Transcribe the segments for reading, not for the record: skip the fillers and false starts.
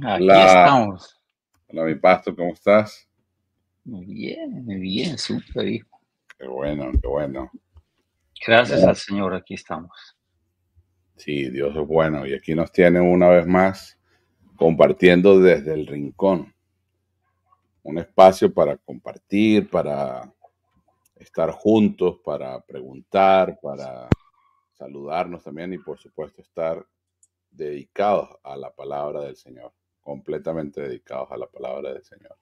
Aquí Hola, estamos. hola mi pastor, ¿cómo estás? Muy bien, súper, hijo. Qué bueno, qué bueno. Gracias Bueno, al Señor, aquí estamos. sí, Dios es bueno y aquí nos tiene una vez más compartiendo desde el rincón, un espacio para compartir, para estar juntos, para preguntar, para saludarnos también y por supuesto estar dedicados a la palabra del Señor, completamente dedicados a la palabra del Señor.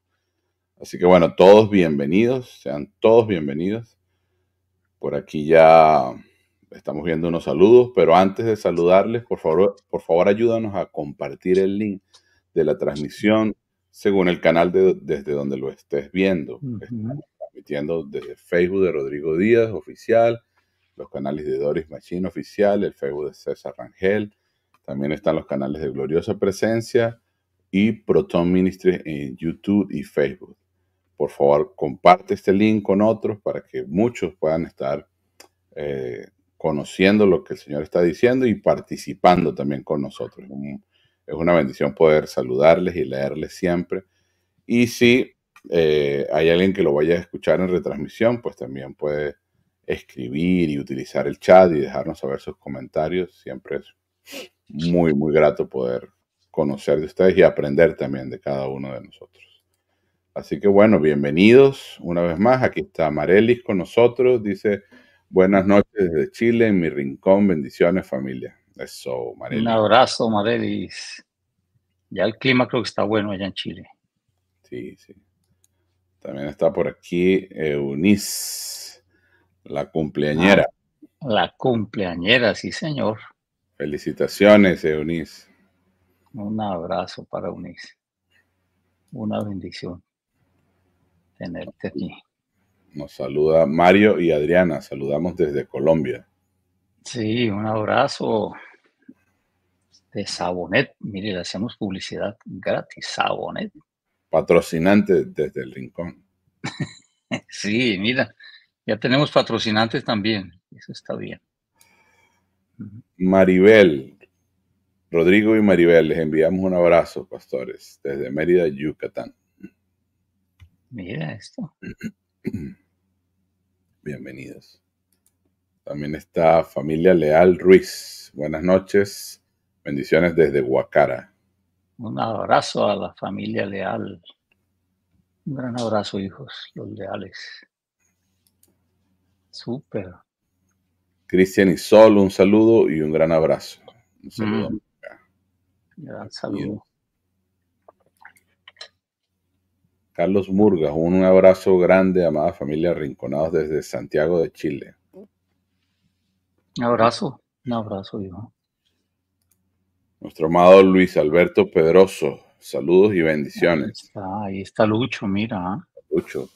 Así que bueno, todos bienvenidos, sean todos bienvenidos. Por aquí ya estamos viendo unos saludos, pero antes de saludarles, por favor ayúdanos a compartir el link de la transmisión según el canal desde donde lo estés viendo. Ujú. Estamos transmitiendo desde Facebook de Rodrigo Díaz Oficial, los canales de Doris Machín Oficial, el Facebook de César Rangel. También están los canales de Gloriosa Presencia y Proton Ministry en YouTube y Facebook. Por favor, comparte este link con otros para que muchos puedan estar conociendo lo que el Señor está diciendo y participando también con nosotros. Es una bendición poder saludarles y leerles siempre. Y si hay alguien que lo vaya a escuchar en retransmisión, pues también puede escribir y utilizar el chat y dejarnos saber sus comentarios. Siempre es muy, muy grato poder conocer de ustedes y aprender también de cada uno de nosotros. Así que bueno, bienvenidos una vez más. Aquí está Marelis con nosotros. Dice, buenas noches desde Chile, en mi rincón. Bendiciones, familia. Eso, Un Marelis. abrazo, Marelis. Ya el clima creo que está bueno allá en Chile. Sí, sí. También está por aquí Eunice, la Ah, cumpleañera. la cumpleañera, sí, señor. Felicitaciones, Eunice. Un abrazo para Eunice. Una bendición tenerte aquí. Nos saluda Mario y Adriana. Saludamos desde Colombia. Sí, un abrazo de Sabonet. Mire, le hacemos publicidad gratis. Sabonet. Patrocinante desde el rincón. Sí, mira, ya tenemos patrocinantes también. Eso está bien. Ujú. Maribel, Rodrigo y Maribel, les enviamos un abrazo, pastores, desde Mérida, Yucatán. Mira esto. Bienvenidos. También está familia Leal Ruiz. Buenas noches. Bendiciones desde Guacara. Un abrazo a la familia Leal. Un gran abrazo, hijos, los leales. Súper. Cristian y Sol, un saludo y un gran abrazo. Un saludo. Mm, gran Bienvenidos. saludo. Carlos Murgas, un abrazo grande, amada familia Rinconados desde Santiago de Chile. Un abrazo, hijo. Nuestro amado Luis Alberto Pedroso, saludos y bendiciones. Ahí está Lucho, mira. Lucho,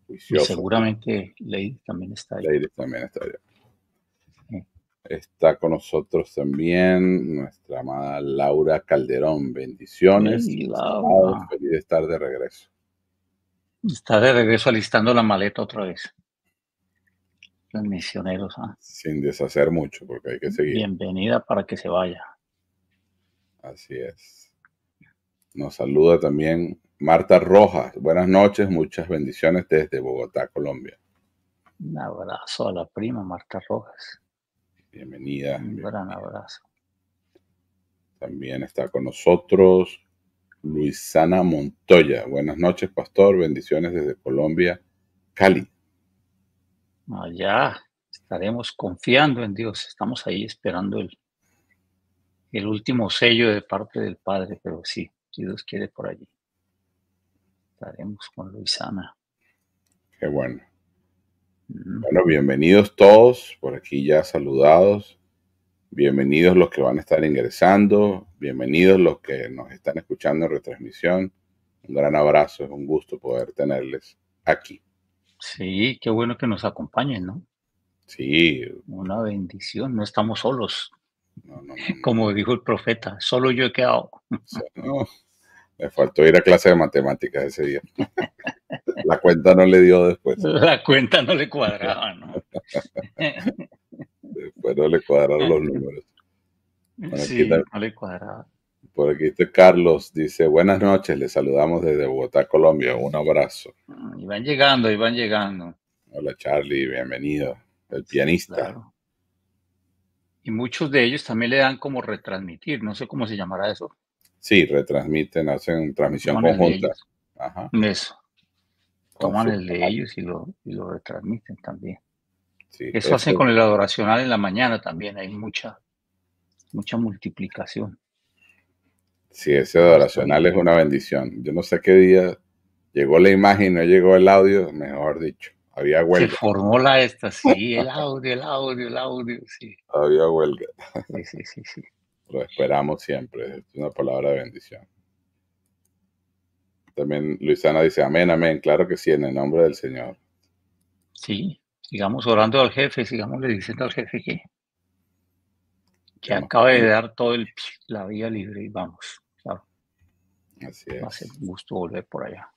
Y juicioso. seguramente Lady también está ahí. Lady también está allá. Sí. Está con nosotros también nuestra amada Laura Calderón. Bendiciones, Hey, mis amados, Laura. feliz de estar de regreso. Está de regreso alistando la maleta otra vez. Los misioneros, ¿ah? Sin deshacer mucho, porque hay que seguir. Bienvenida para que se vaya. Así es. Nos saluda también Marta Rojas. Buenas noches, muchas bendiciones desde Bogotá, Colombia. Un abrazo a la prima Marta Rojas. Bienvenida. Un gran abrazo. También está con nosotros Luisana Montoya. Buenas noches, pastor. Bendiciones desde Colombia, Cali. Allá estaremos confiando en Dios. Estamos ahí esperando el último sello de parte del Padre, pero sí, si Dios quiere por allí. Estaremos con Luisana. Qué bueno. Mm. Bueno, bienvenidos todos, por aquí ya saludados. Bienvenidos los que van a estar ingresando, bienvenidos los que nos están escuchando en retransmisión. Un gran abrazo, es un gusto poder tenerles aquí. Sí, qué bueno que nos acompañen, ¿no? Sí, Una bendición, no estamos solos. no, no, no, no. Como dijo el profeta, solo yo he quedado. O sea, no, le faltó ir a clase de matemáticas ese día. La cuenta no le dio después. La cuenta no le cuadraba, ¿no? Después no le cuadraron los números. Bueno, aquí Sí, no le cuadraba. Por aquí está Carlos, dice, buenas noches, le saludamos desde Bogotá, Colombia. Un abrazo. Y van llegando, y van llegando. Hola Charlie, bienvenido. El pianista. Claro. Y muchos de ellos también le dan como retransmitir, no sé cómo se llamará eso. Sí, retransmiten, hacen transmisión Toman el de conjunta. ellos. Ajá. Eso. Con Toman su el de ellos y lo retransmiten también. sí, Eso hacen eso, con el adoracional en la mañana también. Hay mucha multiplicación. sí, ese Eso está adoracional bien. es una bendición. Yo no sé qué día llegó la imagen, no llegó el audio, mejor dicho. Había Se huelga, formó sí, el audio, sí. había huelga. Sí, sí, sí, sí. Lo esperamos siempre, es una palabra de bendición. También Luisana dice, amén, amén. Claro que sí, en el nombre del Señor. Sí, sigamos orando al jefe, sigamos diciendo al jefe que Ya nos acabe de tenemos. dar la vía libre y vamos. Claro, Así va a ser es. un gusto volver por allá.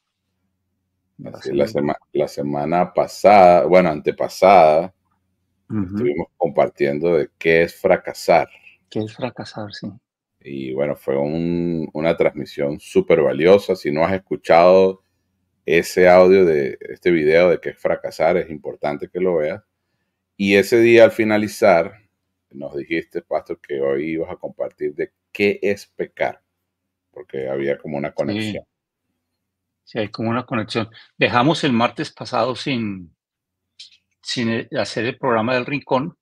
Va a Así es. ser muy bueno. La semana pasada, bueno, antepasada, Ujú. estuvimos compartiendo de qué es fracasar. ¿Qué es fracasar? Sí. Y bueno, fue una transmisión súper valiosa. Si no has escuchado ese audio de este video de qué es fracasar, es importante que lo veas. Y ese día al finalizar, nos dijiste, Pastor, que hoy ibas a compartir de qué es pecar, porque había como una Sí, conexión. sí, hay como una conexión. Dejamos el martes pasado sin hacer el programa del Rincón,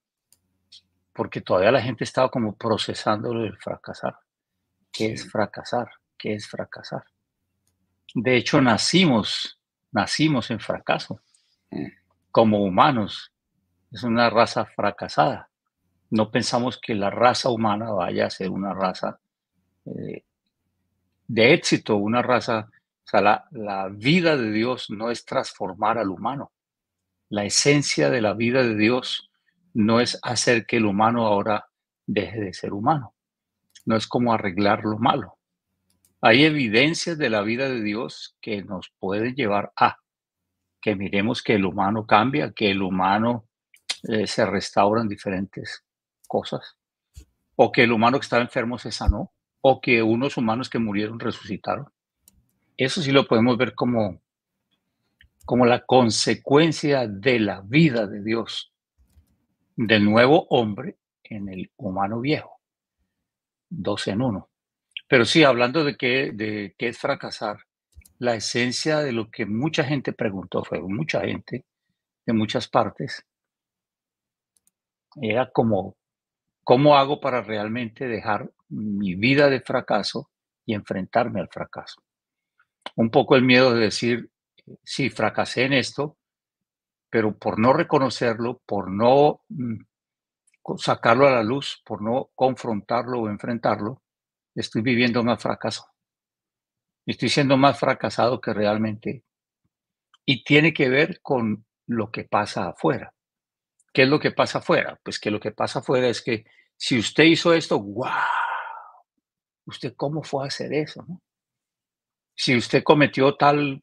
porque todavía la gente estaba como procesando lo del fracasar. ¿Qué es Sí. fracasar? ¿Qué es fracasar? De hecho, nacimos en fracaso. Mm. Como humanos, es una raza fracasada. No pensamos que la raza humana vaya a ser una raza eh, de éxito, una raza, o sea, la vida de Dios no es transformar al humano. La esencia de la vida de Dios no es hacer que el humano ahora deje de ser humano. No es como arreglar lo malo. Hay evidencias de la vida de Dios que nos pueden llevar a que miremos que el humano cambia, que el humano se restauran diferentes cosas, o que el humano que estaba enfermo se sanó, o que unos humanos que murieron resucitaron. Eso sí lo podemos ver como la consecuencia de la vida de Dios, del nuevo hombre en el humano viejo, dos en uno. Pero sí, hablando de qué es fracasar, la esencia de lo que mucha gente preguntó, fue mucha gente de muchas partes, era como, ¿cómo hago para realmente dejar mi vida de fracaso y enfrentarme al fracaso? Un poco el miedo de decir, sí, fracasé en esto, pero por no reconocerlo, por no sacarlo a la luz, por no confrontarlo o enfrentarlo, estoy viviendo más fracaso. Estoy siendo más fracasado que realmente. Y tiene que ver con lo que pasa afuera. ¿Qué es lo que pasa afuera? Pues que lo que pasa afuera es que si usted hizo esto, ¡guau! ¿Usted cómo fue a hacer eso? ¿No? Si usted cometió tal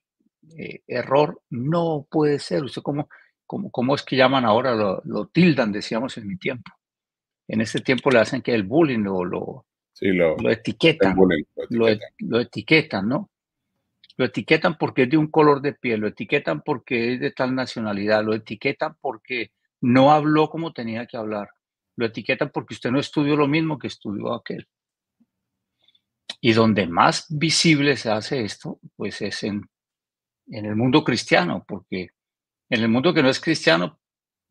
error, no puede ser. ¿Usted cómo es que llaman ahora? Lo tildan, decíamos en mi tiempo. En este tiempo le hacen que el bullying Sí, lo el etiquetan, bullying, lo etiquetan. lo etiquetan, ¿no? Lo etiquetan porque es de un color de piel, lo etiquetan porque es de tal nacionalidad, lo etiquetan porque no habló como tenía que hablar, lo etiquetan porque usted no estudió lo mismo que estudió aquel. Y donde más visible se hace esto, pues es en el mundo cristiano, porque en el mundo que no es cristiano,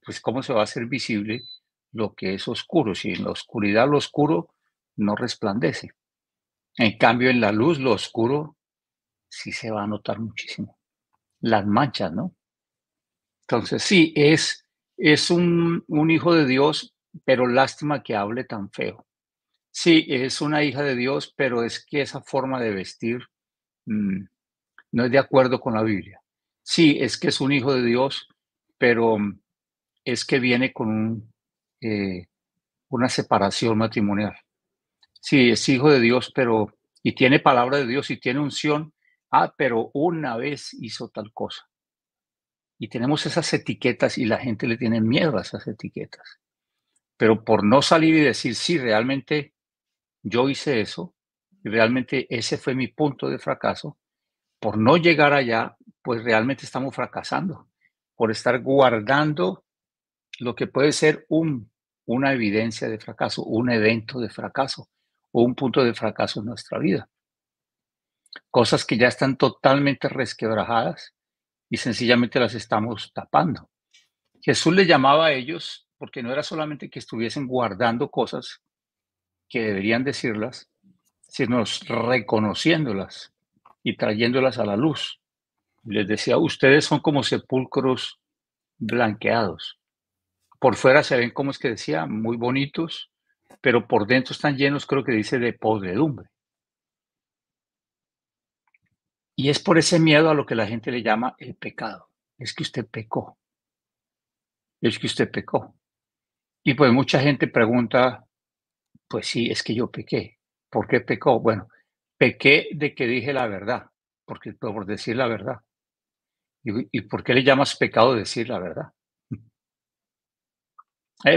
pues cómo se va a hacer visible lo que es oscuro, si en la oscuridad lo oscuro no resplandece. En cambio, en la luz lo oscuro sí se va a notar muchísimo. Las manchas, ¿no? Entonces, sí, es un hijo de Dios, pero lástima que hable tan feo. Sí, es una hija de Dios, pero es que esa forma de vestir mm, no es de acuerdo con la Biblia. Sí, es que es un hijo de Dios, pero es que viene con eh, una separación matrimonial. Sí, es hijo de Dios, pero y tiene palabra de Dios y tiene unción. Ah, pero una vez hizo tal cosa. Y tenemos esas etiquetas y la gente le tiene miedo a esas etiquetas. Pero por no salir y decir, sí, realmente yo hice eso, Y realmente ese fue mi punto de fracaso. Por no llegar allá, pues realmente estamos fracasando, por estar guardando lo que puede ser una evidencia de fracaso, un evento de fracaso o un punto de fracaso en nuestra vida. Cosas que ya están totalmente resquebrajadas y sencillamente las estamos tapando. Jesús le llamaba a ellos porque no era solamente que estuviesen guardando cosas que deberían decirlas, sino reconociéndolas y trayéndolas a la luz. Les decía, ustedes son como sepulcros blanqueados. Por fuera se ven, como es que decía, muy bonitos, pero por dentro están llenos, creo que dice, de podredumbre. Y es por ese miedo a lo que la gente le llama el pecado. Es que usted pecó. Es que usted pecó. Y pues mucha gente pregunta, pues sí, es que yo pequé. ¿Por qué pecó? Bueno, pequé de que dije la verdad, porque por decir la verdad. ¿Y por qué le llamas pecado decir la verdad?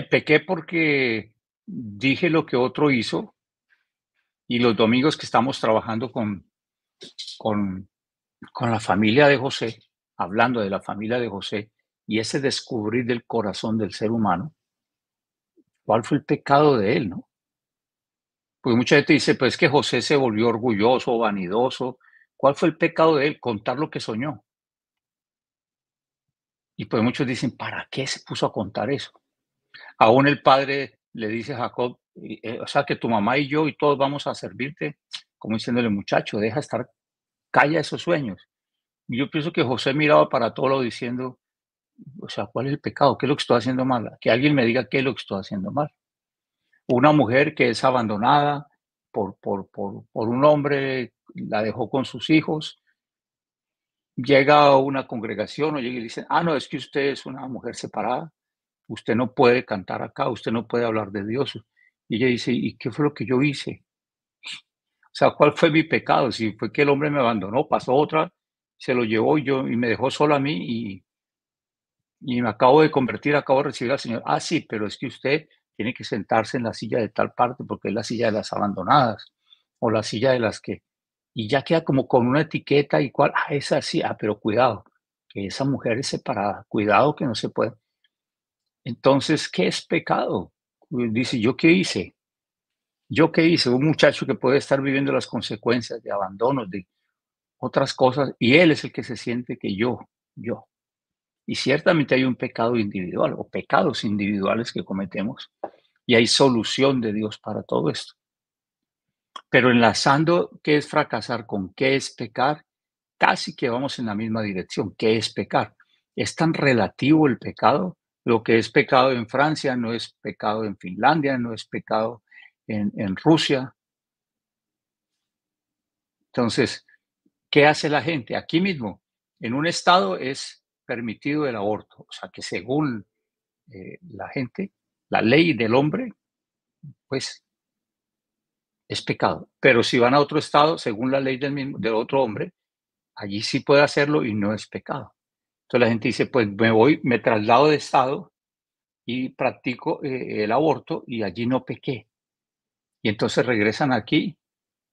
Pequé porque dije lo que otro hizo y los domingos que estamos trabajando con, con la familia de José, hablando de la familia de José y ese descubrir del corazón del ser humano, ¿cuál fue el pecado de él, no? Porque mucha gente dice, pues es que José se volvió orgulloso, vanidoso. ¿Cuál fue el pecado de él? Contar lo que soñó. Y pues muchos dicen, ¿para qué se puso a contar eso? Aún el padre le dice a Jacob, o sea, que tu mamá y yo y todos vamos a servirte, como diciéndole, muchacho, deja estar, calla esos sueños. Y yo pienso que José miraba para todo lo diciendo, o sea, ¿cuál es el pecado? ¿Qué es lo que estoy haciendo mal? Que alguien me diga qué es lo que estoy haciendo mal. Una mujer que es abandonada por un hombre, la dejó con sus hijos, llega a una congregación o llega y dice, no, es que usted es una mujer separada, usted no puede cantar acá, usted no puede hablar de Dios. Y ella dice, ¿y qué fue lo que yo hice? O sea, ¿cuál fue mi pecado? Si fue que el hombre me abandonó, pasó otra, se lo llevó y me dejó solo a mí y me acabo de convertir, acabo de recibir al Señor. Sí, pero es que usted tiene que sentarse en la silla de tal parte porque es la silla de las abandonadas o la silla de las que... Y ya queda como con una etiqueta y cuál, esa sí, pero cuidado, que esa mujer es separada, cuidado que no se puede. Entonces, ¿qué es pecado? Dice, ¿yo qué hice? ¿Yo qué hice? Un muchacho que puede estar viviendo las consecuencias de abandonos, de otras cosas, y él es el que se siente que yo. Y ciertamente hay un pecado individual o pecados individuales que cometemos y hay solución de Dios para todo esto. Pero enlazando qué es fracasar con qué es pecar, casi que vamos en la misma dirección. ¿Qué es pecar? Es tan relativo el pecado. Lo que es pecado en Francia no es pecado en Finlandia, no es pecado en Rusia. Entonces, ¿qué hace la gente? Aquí mismo, en un estado es permitido el aborto. O sea, que según la gente, la ley del hombre, pues es pecado. Pero si van a otro estado, según la ley del otro hombre, allí sí puede hacerlo y no es pecado. Entonces la gente dice, pues me traslado de estado y practico el aborto y allí no pequé. Y entonces regresan aquí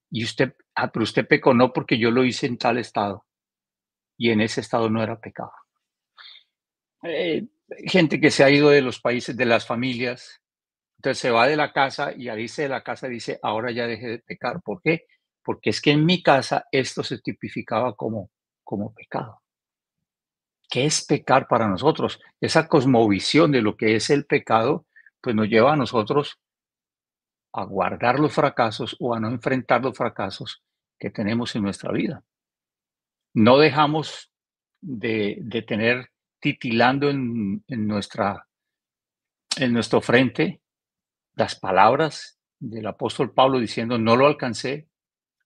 y usted, pero usted pecó no porque yo lo hice en tal estado y en ese estado no era pecado. Gente que se ha ido de los países, de las familias, entonces se va de la casa y al irse de la casa dice, ahora ya dejé de pecar. ¿Por qué? Porque es que en mi casa esto se tipificaba como pecado. ¿Qué es pecar para nosotros? Esa cosmovisión de lo que es el pecado, pues nos lleva a nosotros a guardar los fracasos o a no enfrentar los fracasos que tenemos en nuestra vida. No dejamos de tener titilando en nuestro frente las palabras del apóstol Pablo diciendo, no lo alcancé,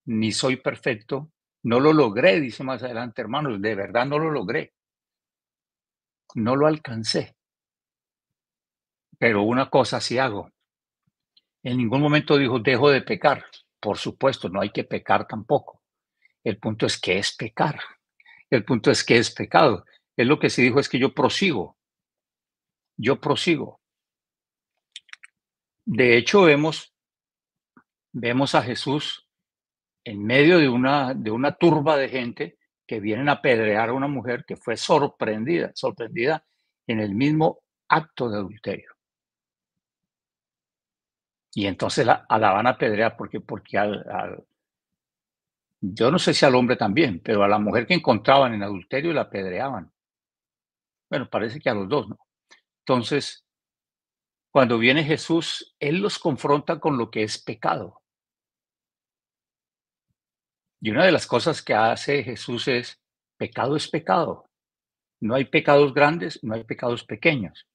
ni soy perfecto, no lo logré, dice más adelante, hermanos, de verdad no lo logré, no lo alcancé, pero una cosa sí hago. En ningún momento dijo, dejo de pecar. Por supuesto, no hay que pecar tampoco. El punto es que es pecar. El punto es que es pecado. Él lo que sí dijo es que yo prosigo. Yo prosigo. De hecho, vemos a Jesús en medio de una turba de gente que vienen a apedrear a una mujer que fue sorprendida en el mismo acto de adulterio. Y entonces la van a apedrear porque yo no sé si al hombre también, pero a la mujer que encontraban en adulterio la apedreaban. Bueno, parece que a los dos, ¿no? Entonces, cuando viene Jesús, Él los confronta con lo que es pecado. Y una de las cosas que hace Jesús es pecado. No hay pecados grandes, no hay pecados pequeños.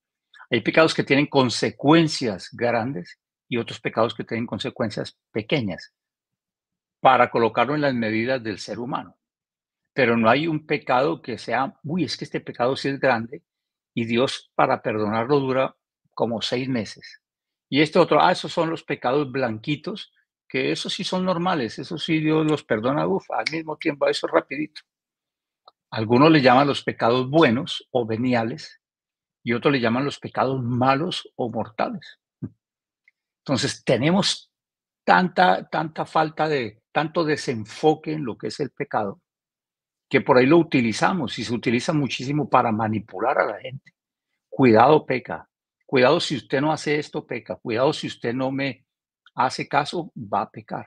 Hay pecados que tienen consecuencias grandes y otros pecados que tienen consecuencias pequeñas, para colocarlo en las medidas del ser humano. Pero no hay un pecado que sea, uy, es que este pecado sí es grande y Dios para perdonarlo dura como 6 meses. Y este otro, esos son los pecados blanquitos, que esos sí son normales, eso sí Dios los perdona, al mismo tiempo, eso es rapidito. Algunos le llaman los pecados buenos o veniales y otros le llaman los pecados malos o mortales. Entonces tenemos tanta falta tanto desenfoque en lo que es el pecado, que por ahí lo utilizamos y se utiliza muchísimo para manipular a la gente. Cuidado, peca. Cuidado si usted no hace esto, peca. Cuidado si usted no me hace caso, va a pecar.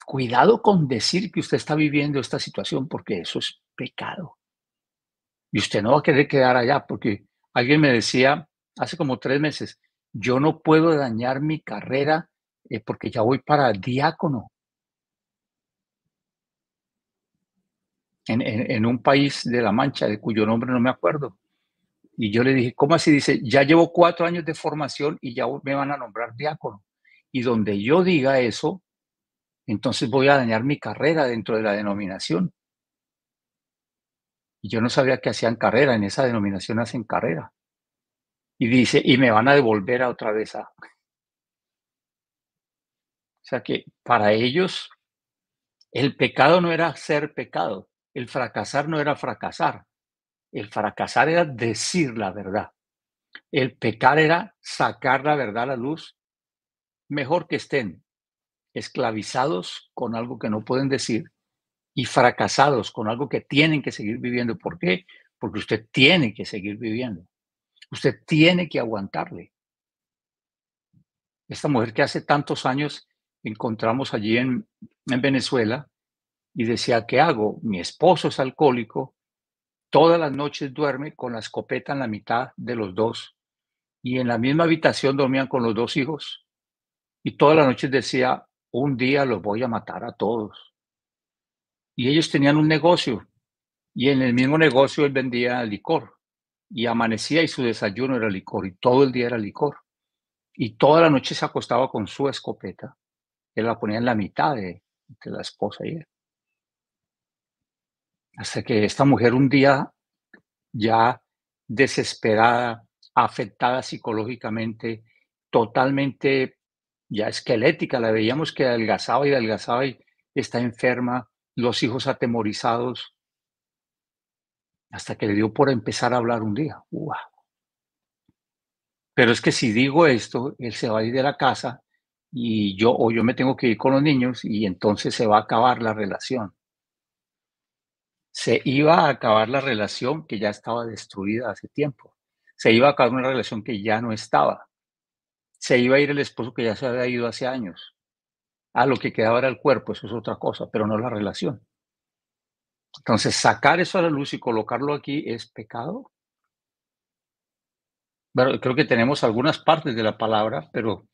Cuidado con decir que usted está viviendo esta situación porque eso es pecado. Y usted no va a querer quedar allá porque alguien me decía hace como 3 meses, yo no puedo dañar mi carrera porque ya voy para diácono en un país de La Mancha, de cuyo nombre no me acuerdo. Y yo le dije, ¿cómo así? Dice, ya llevo 4 años de formación y ya me van a nombrar diácono. Y donde yo diga eso, entonces voy a dañar mi carrera dentro de la denominación. Y yo no sabía que hacían carrera, en esa denominación hacen carrera. Y dice, y me van a devolver a otra vez a... O sea que para ellos el pecado no era ser pecado, el fracasar no era fracasar, el fracasar era decir la verdad, el pecar era sacar la verdad a la luz, mejor que estén esclavizados con algo que no pueden decir y fracasados con algo que tienen que seguir viviendo. ¿Por qué? Porque usted tiene que seguir viviendo, usted tiene que aguantarle. Esta mujer que hace tantos años encontramos allí en Venezuela y decía, ¿qué hago? Mi esposo es alcohólico, todas las noches duerme con la escopeta en la mitad de los dos y en la misma habitación dormían con los dos hijos y todas las noches decía, un día los voy a matar a todos. Y ellos tenían un negocio y en el mismo negocio él vendía licor y amanecía y su desayuno era licor y todo el día era licor. Y toda la noche se acostaba con su escopeta, él la ponía en la mitad de la esposa y él. Hasta que esta mujer un día ya desesperada, afectada psicológicamente, totalmente ya esquelética, la veíamos que adelgazaba y está enferma, los hijos atemorizados, hasta que le dio por empezar a hablar un día. ¡Guau! Pero es que si digo esto, él se va a ir de la casa y yo me tengo que ir con los niños y entonces se va a acabar la relación. Se iba a acabar la relación que ya estaba destruida hace tiempo. Se iba a acabar una relación que ya no estaba. Se iba a ir el esposo que ya se había ido hace años. Lo que quedaba era el cuerpo, eso es otra cosa, pero no la relación. Entonces, sacar eso a la luz y colocarlo aquí es pecado. Bueno, creo que tenemos algunas partes de la palabra, pero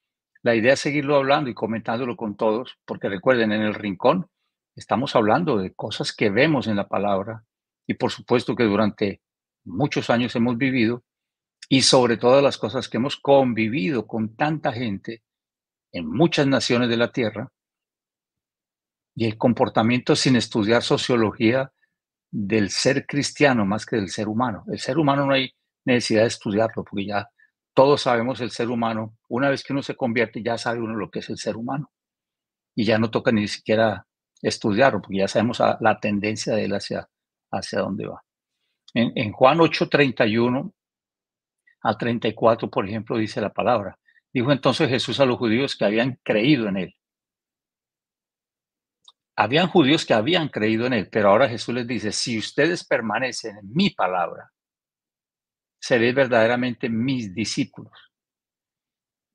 la idea es seguirlo hablando y comentándolo con todos, porque recuerden, en el rincón estamos hablando de cosas que vemos en la palabra y por supuesto que durante muchos años hemos vivido y sobre todas las cosas que hemos convivido con tanta gente en muchas naciones de la tierra y el comportamiento sin estudiar sociología del ser cristiano más que del ser humano. El ser humano no hay necesidad de estudiarlo porque ya todos sabemos el ser humano. Una vez que uno se convierte ya sabe uno lo que es el ser humano y ya no toca ni siquiera estudiarlo porque ya sabemos la tendencia de él hacia dónde va. En Juan 8:31 al 34, por ejemplo, dice la palabra. Dijo entonces Jesús a los judíos que habían creído en él. habían judíos que habían creído en él, pero ahora Jesús les dice, si ustedes permanecen en mi palabra, seréis verdaderamente mis discípulos.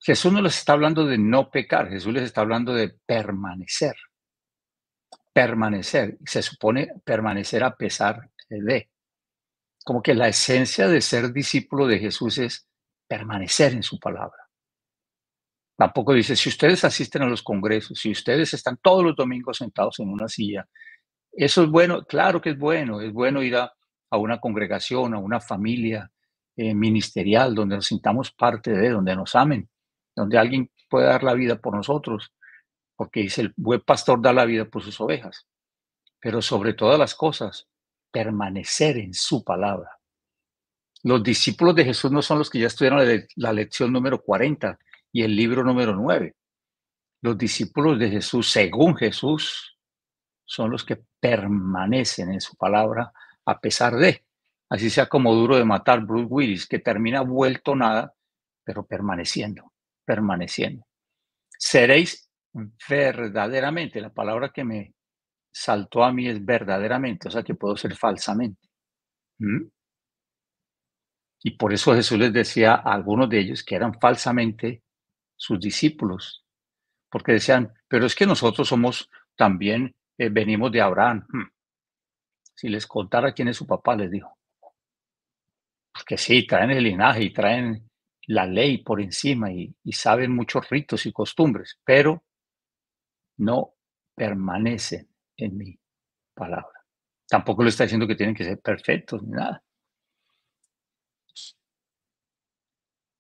Jesús no les está hablando de no pecar, Jesús les está hablando de permanecer. Permanecer, se supone permanecer a pesar de. Como que la esencia de ser discípulo de Jesús es permanecer en su palabra. Tampoco dice, si ustedes asisten a los congresos, si ustedes están todos los domingos sentados en una silla, eso es bueno, claro que es bueno ir a una congregación, a una familia ministerial, donde nos sintamos parte de, donde nos amen, donde alguien pueda dar la vida por nosotros, porque dice, el buen pastor da la vida por sus ovejas, pero sobre todas las cosas, permanecer en su palabra. Los discípulos de Jesús no son los que ya estudiaron la lección número 40 y el libro número 9. Los discípulos de Jesús, según Jesús, son los que permanecen en su palabra a pesar de, así sea como duro de matar Bruce Willis, que termina vuelto nada, pero permaneciendo. Seréis verdaderamente, la palabra que me saltó a mí es verdaderamente, o sea que puedo ser falsamente. ¿Mm? Y por eso Jesús les decía a algunos de ellos que eran falsamente sus discípulos, porque decían, pero es que nosotros somos también, venimos de Abraham. Si les contara quién es su papá, les dijo. Porque sí, traen el linaje y traen la ley por encima y saben muchos ritos y costumbres, pero no permanecen en mi palabra. Tampoco le está diciendo que tienen que ser perfectos ni nada.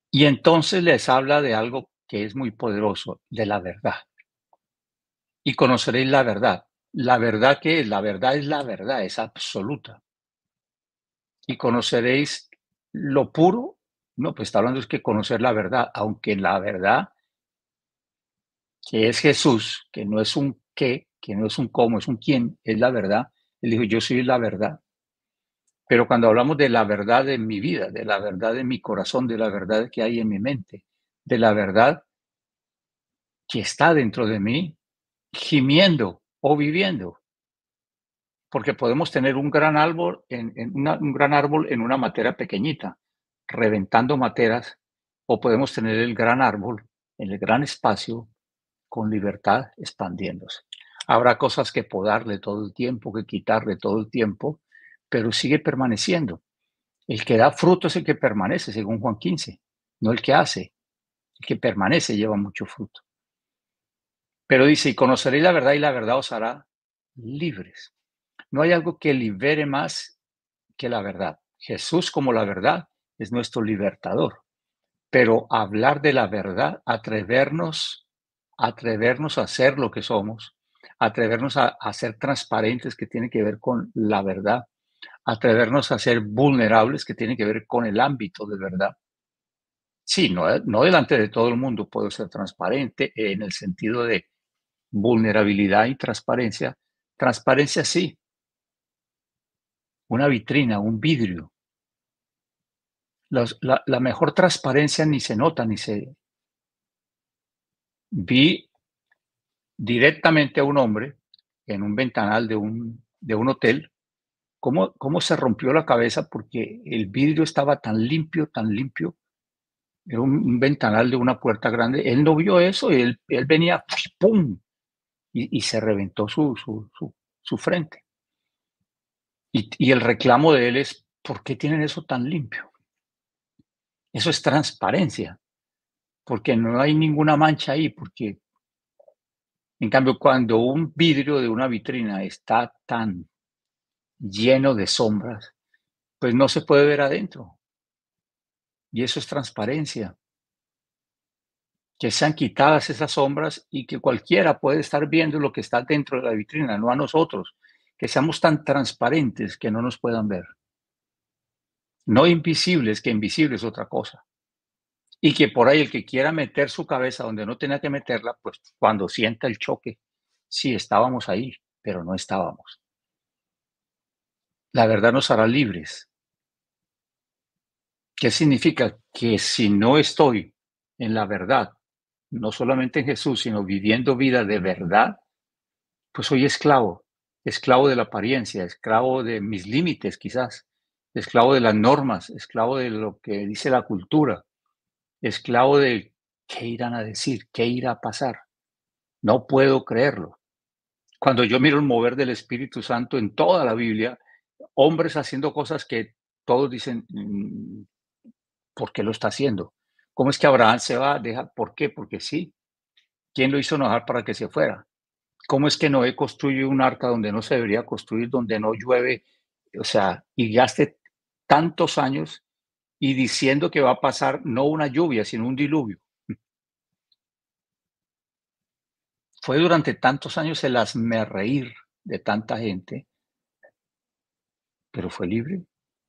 Y entonces les habla de algo que es muy poderoso, de la verdad. Y conoceréis la verdad. ¿La verdad qué es? La verdad es la verdad, es absoluta. Y conoceréis lo puro. No, pues está hablando es que conocer la verdad, aunque la verdad, que es Jesús, que no es un qué, que no es un cómo, es un quién, es la verdad. Él dijo, yo soy la verdad. Pero cuando hablamos de la verdad de mi vida, de la verdad de mi corazón, de la verdad que hay en mi mente, de la verdad que está dentro de mí, gimiendo o viviendo, porque podemos tener un gran árbol un gran árbol en una matera pequeñita, reventando materas, o podemos tener el gran árbol en el gran espacio con libertad expandiéndose. Habrá cosas que podarle todo el tiempo, que quitarle todo el tiempo, pero sigue permaneciendo. El que da fruto es el que permanece, según Juan 15, no el que hace. El que permanece lleva mucho fruto. Pero dice, y conoceréis la verdad y la verdad os hará libres. No hay algo que libere más que la verdad. Jesús como la verdad es nuestro libertador. Pero hablar de la verdad, atrevernos a ser lo que somos, atrevernos a ser transparentes, que tiene que ver con la verdad, atrevernos a ser vulnerables, que tiene que ver con el ámbito de verdad. Sí, no delante de todo el mundo puedo ser transparente en el sentido de vulnerabilidad y transparencia. Transparencia sí, una vitrina, un vidrio. La mejor transparencia ni se nota, ni se... Vi directamente a un hombre en un ventanal de un hotel, cómo se rompió la cabeza porque el vidrio estaba tan limpio, era un ventanal de una puerta grande. Él no vio eso, y él venía, ¡pum! Y se reventó su frente. Y el reclamo de él es, ¿por qué tienen eso tan limpio? Eso es transparencia, porque no hay ninguna mancha ahí, porque en cambio cuando un vidrio de una vitrina está tan lleno de sombras, pues no se puede ver adentro. Y eso es transparencia, que sean quitadas esas sombras y que cualquiera puede estar viendo lo que está dentro de la vitrina, no a nosotros, que seamos tan transparentes que no nos puedan ver. No invisibles, que invisible es otra cosa. Y que por ahí el que quiera meter su cabeza donde no tenía que meterla, pues cuando sienta el choque, sí estábamos ahí, pero no estábamos. La verdad nos hará libres. ¿Qué significa? Que si no estoy en la verdad, no solamente en Jesús, sino viviendo vida de verdad, pues soy esclavo, esclavo de la apariencia, esclavo de mis límites quizás, esclavo de las normas, esclavo de lo que dice la cultura, esclavo de qué irán a decir, qué irá a pasar. No puedo creerlo. Cuando yo miro el mover del Espíritu Santo en toda la Biblia, hombres haciendo cosas que todos dicen, ¿por qué lo está haciendo? ¿Cómo es que Abraham se va? Deja, ¿por qué? Porque sí. ¿Quién lo hizo enojar para que se fuera? ¿Cómo es que Noé construye un arca donde no se debería construir, donde no llueve? O sea, y gaste tantos años y diciendo que va a pasar no una lluvia, sino un diluvio. Fue durante tantos años el hazmerreír de tanta gente, pero fue libre.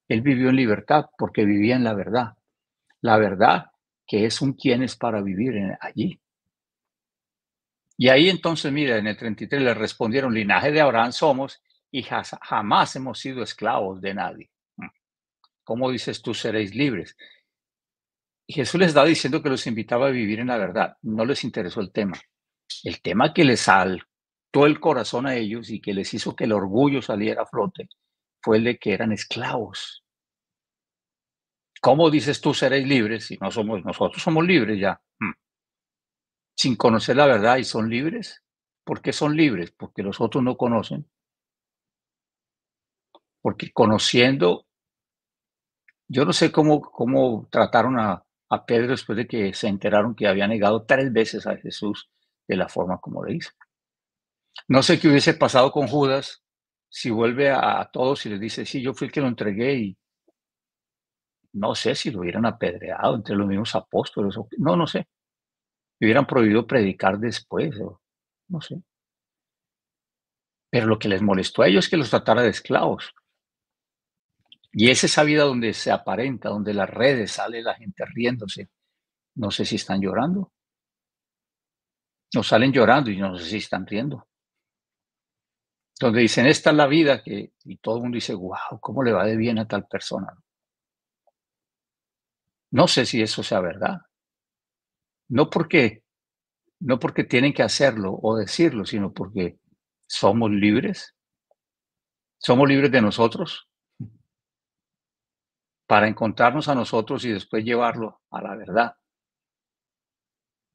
Él vivió en libertad porque vivía en la verdad. La verdad que es un quién es para vivir allí. Y ahí entonces, mira, en el 33 le respondieron, linaje de Abraham somos y jamás hemos sido esclavos de nadie. ¿Cómo dices tú seréis libres? Y Jesús les estaba diciendo que los invitaba a vivir en la verdad. No les interesó el tema. El tema que les saltó el corazón a ellos y que les hizo que el orgullo saliera a flote fue el de que eran esclavos. ¿Cómo dices tú seréis libres si no somos, nosotros somos libres ya? Sin conocer la verdad y son libres. ¿Por qué son libres? Porque los otros no conocen. Porque conociendo, yo no sé cómo trataron a Pedro después de que se enteraron que había negado 3 veces a Jesús de la forma como lo hizo. No sé qué hubiese pasado con Judas si vuelve a todos y les dice, sí, yo fui el que lo entregué, y no sé si lo hubieran apedreado entre los mismos apóstoles, no sé. Hubieran prohibido predicar después, o no sé. Pero lo que les molestó a ellos es que los tratara de esclavos. Y es esa vida donde se aparenta, donde las redes sale la gente riéndose. No sé si están llorando. O salen llorando y no sé si están riendo. Donde dicen, esta es la vida y todo el mundo dice, wow, ¿cómo le va de bien a tal persona? No sé si eso sea verdad. No porque, no porque tienen que hacerlo o decirlo, sino porque somos libres. Somos libres de nosotros para encontrarnos a nosotros y después llevarlo a la verdad.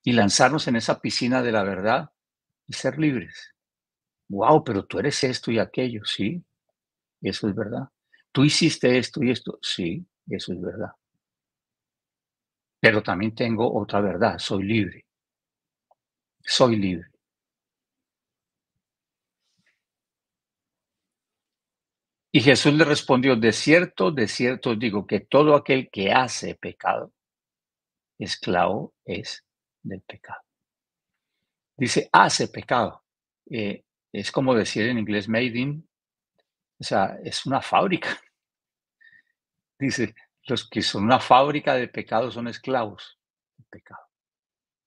Y lanzarnos en esa piscina de la verdad y ser libres. Wow, pero tú eres esto y aquello. Sí, eso es verdad. Tú hiciste esto y esto. Sí, eso es verdad. Pero también tengo otra verdad. Soy libre. Soy libre. Y Jesús le respondió, de cierto os digo que todo aquel que hace pecado, esclavo es del pecado. Dice, hace pecado. Es como decir en inglés made in, o sea, es una fábrica. Dice, los que son una fábrica de pecado son esclavos del pecado.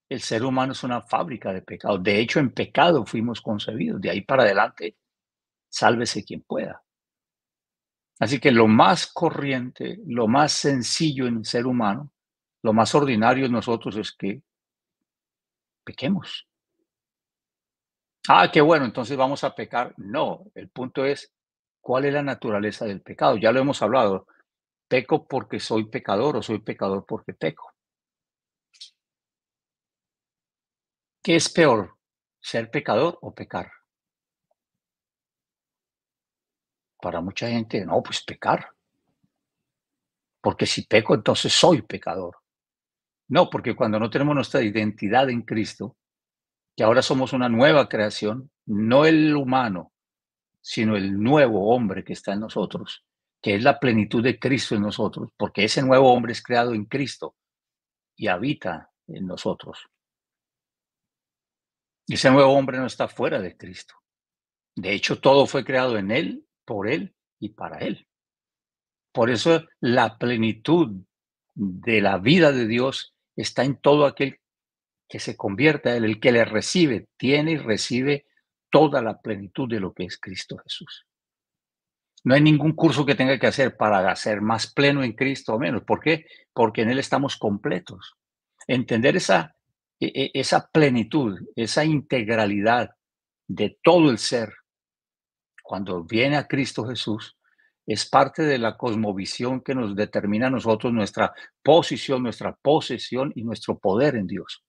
El ser humano es una fábrica de pecado. De hecho, en pecado fuimos concebidos. De ahí para adelante, sálvese quien pueda. Así que lo más corriente, lo más sencillo en el ser humano, lo más ordinario en nosotros es que pequemos. Ah, qué bueno, entonces vamos a pecar. No, el punto es, ¿cuál es la naturaleza del pecado? Ya lo hemos hablado. ¿Peco porque soy pecador o soy pecador porque peco? ¿Qué es peor, ser pecador o pecar? Para mucha gente, no, pues pecar, porque si peco, entonces soy pecador. No, porque cuando no tenemos nuestra identidad en Cristo, que ahora somos una nueva creación, no el humano, sino el nuevo hombre que está en nosotros, que es la plenitud de Cristo en nosotros, porque ese nuevo hombre es creado en Cristo y habita en nosotros. Y ese nuevo hombre no está fuera de Cristo. De hecho, todo fue creado en Él, por Él y para Él. Por eso la plenitud de la vida de Dios está en todo aquel que se convierta a Él, el que le recibe, tiene y recibe toda la plenitud de lo que es Cristo Jesús. No hay ningún curso que tenga que hacer para ser más pleno en Cristo o menos. ¿Por qué? Porque en Él estamos completos. Entender esa plenitud, esa integralidad de todo el ser, cuando viene a Cristo Jesús, es parte de la cosmovisión que nos determina a nosotros nuestra posición, nuestra posesión y nuestro poder en Dios.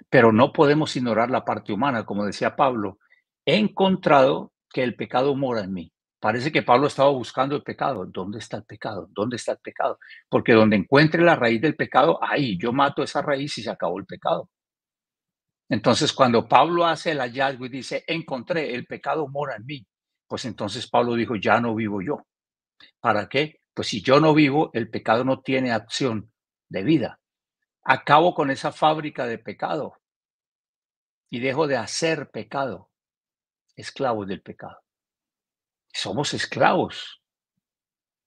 Pero no podemos ignorar la parte humana, como decía Pablo. He encontrado que el pecado mora en mí. Parece que Pablo estaba buscando el pecado. ¿Dónde está el pecado? ¿Dónde está el pecado? Porque donde encuentre la raíz del pecado, ahí yo mato esa raíz y se acabó el pecado. Entonces, cuando Pablo hace el hallazgo y dice, encontré, el pecado mora en mí, pues entonces Pablo dijo, ya no vivo yo. ¿Para qué? Pues si yo no vivo, el pecado no tiene acción de vida. Acabo con esa fábrica de pecado y dejo de hacer pecado, esclavos del pecado. Somos esclavos.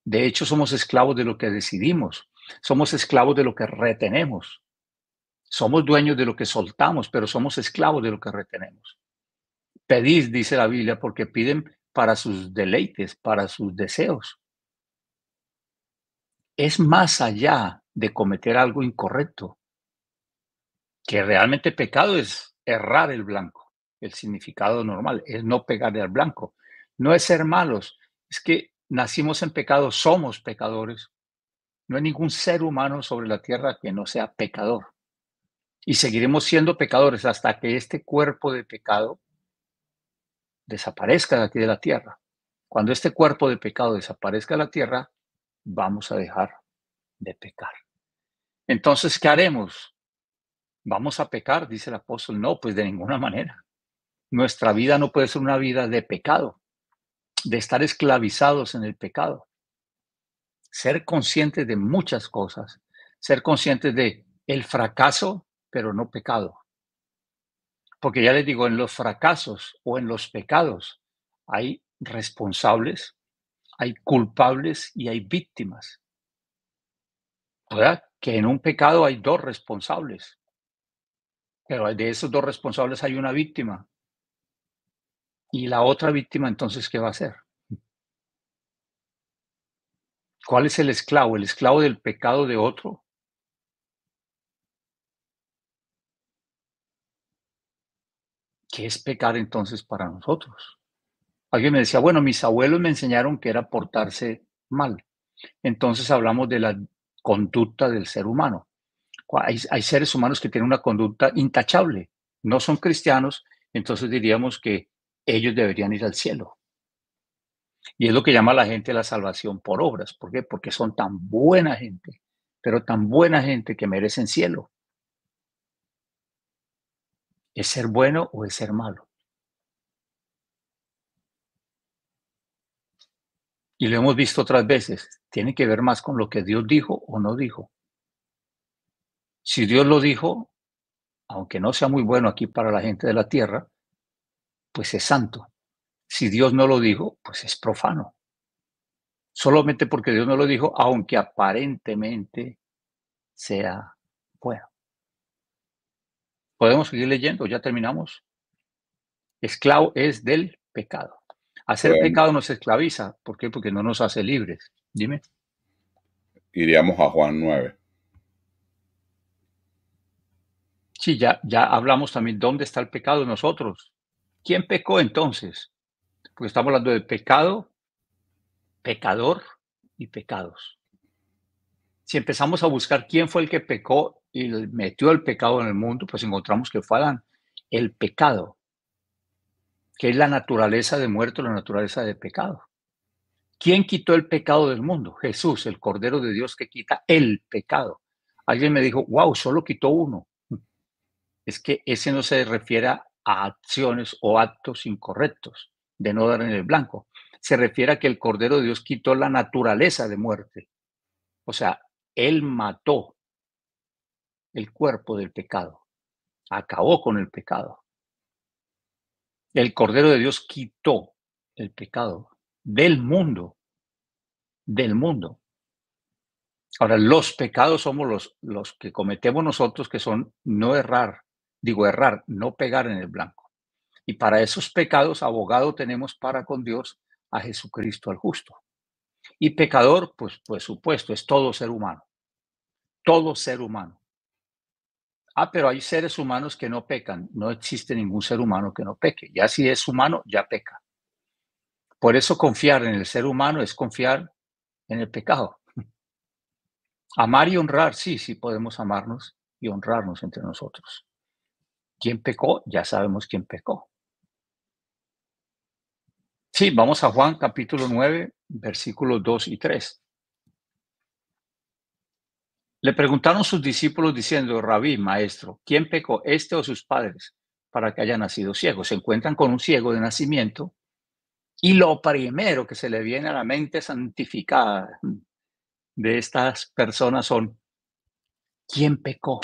De hecho, somos esclavos de lo que decidimos. Somos esclavos de lo que retenemos. Somos dueños de lo que soltamos, pero somos esclavos de lo que retenemos. Pedid, dice la Biblia, porque piden para sus deleites, para sus deseos. Es más allá de cometer algo incorrecto, que realmente pecado es errar el blanco. El significado normal es no pegarle al blanco. No es ser malos, es que nacimos en pecado, somos pecadores. No hay ningún ser humano sobre la tierra que no sea pecador. Y seguiremos siendo pecadores hasta que este cuerpo de pecado desaparezca de aquí de la tierra. Cuando este cuerpo de pecado desaparezca de la tierra, vamos a dejar de pecar. Entonces, ¿qué haremos? ¿Vamos a pecar? Dice el apóstol. No, pues de ninguna manera. Nuestra vida no puede ser una vida de pecado, de estar esclavizados en el pecado. Ser conscientes de muchas cosas, ser conscientes de el fracaso, pero no pecado. Porque ya les digo, en los fracasos o en los pecados hay responsables, hay culpables y hay víctimas. ¿Verdad? Que en un pecado hay dos responsables, pero de esos dos responsables hay una víctima. Y la otra víctima, entonces, ¿qué va a hacer? ¿Cuál es el esclavo? ¿El esclavo del pecado de otro? ¿Qué es pecar entonces para nosotros? Alguien me decía, bueno, mis abuelos me enseñaron que era portarse mal. Entonces hablamos de la conducta del ser humano. Hay seres humanos que tienen una conducta intachable, no son cristianos, entonces diríamos que ellos deberían ir al cielo. Y es lo que llama la gente la salvación por obras. ¿Por qué? Porque son tan buena gente, pero tan buena gente que merecen cielo. ¿Es ser bueno o es ser malo? Y lo hemos visto otras veces. Tiene que ver más con lo que Dios dijo o no dijo. Si Dios lo dijo, aunque no sea muy bueno aquí para la gente de la tierra, pues es santo. Si Dios no lo dijo, pues es profano. Solamente porque Dios no lo dijo, aunque aparentemente sea bueno. ¿Podemos seguir leyendo? ¿Ya terminamos? Esclavo es del pecado. Hacer Bueno, pecado nos esclaviza. ¿Por qué? Porque no nos hace libres. Dime. iríamos a Juan 9. Sí, ya hablamos también dónde está el pecado en nosotros. ¿Quién pecó entonces? Porque estamos hablando de pecado, pecador y pecados. Si empezamos a buscar quién fue el que pecó y metió el pecado en el mundo, pues encontramos que fue Adán. El pecado, que es la naturaleza de muerte, la naturaleza de pecado. ¿Quién quitó el pecado del mundo? Jesús, el Cordero de Dios que quita el pecado. Alguien me dijo, wow, solo quitó uno. Es que ese no se refiere a acciones o actos incorrectos de no dar en el blanco. Se refiere a que el Cordero de Dios quitó la naturaleza de muerte. O sea, Él mató el cuerpo del pecado, acabó con el pecado. El Cordero de Dios quitó el pecado del mundo, del mundo. Ahora, los pecados somos los que cometemos nosotros, que son no errar, errar, no pegar en el blanco. Y para esos pecados, abogado tenemos para con Dios a Jesucristo el justo. Y pecador, pues, por supuesto, es todo ser humano. Todo ser humano. Pero hay seres humanos que no pecan. No existe ningún ser humano que no peque. Ya si es humano, ya peca. Por eso confiar en el ser humano es confiar en el pecado. Amar y honrar, sí, sí podemos amarnos y honrarnos entre nosotros. ¿Quién pecó? Ya sabemos quién pecó. Sí, vamos a Juan capítulo 9, versículos 2 y 3. Le preguntaron sus discípulos diciendo, Rabí, maestro, ¿quién pecó, este o sus padres, para que haya nacido ciego? Se encuentran con un ciego de nacimiento y lo primero que se le viene a la mente santificada de estas personas son, ¿quién pecó?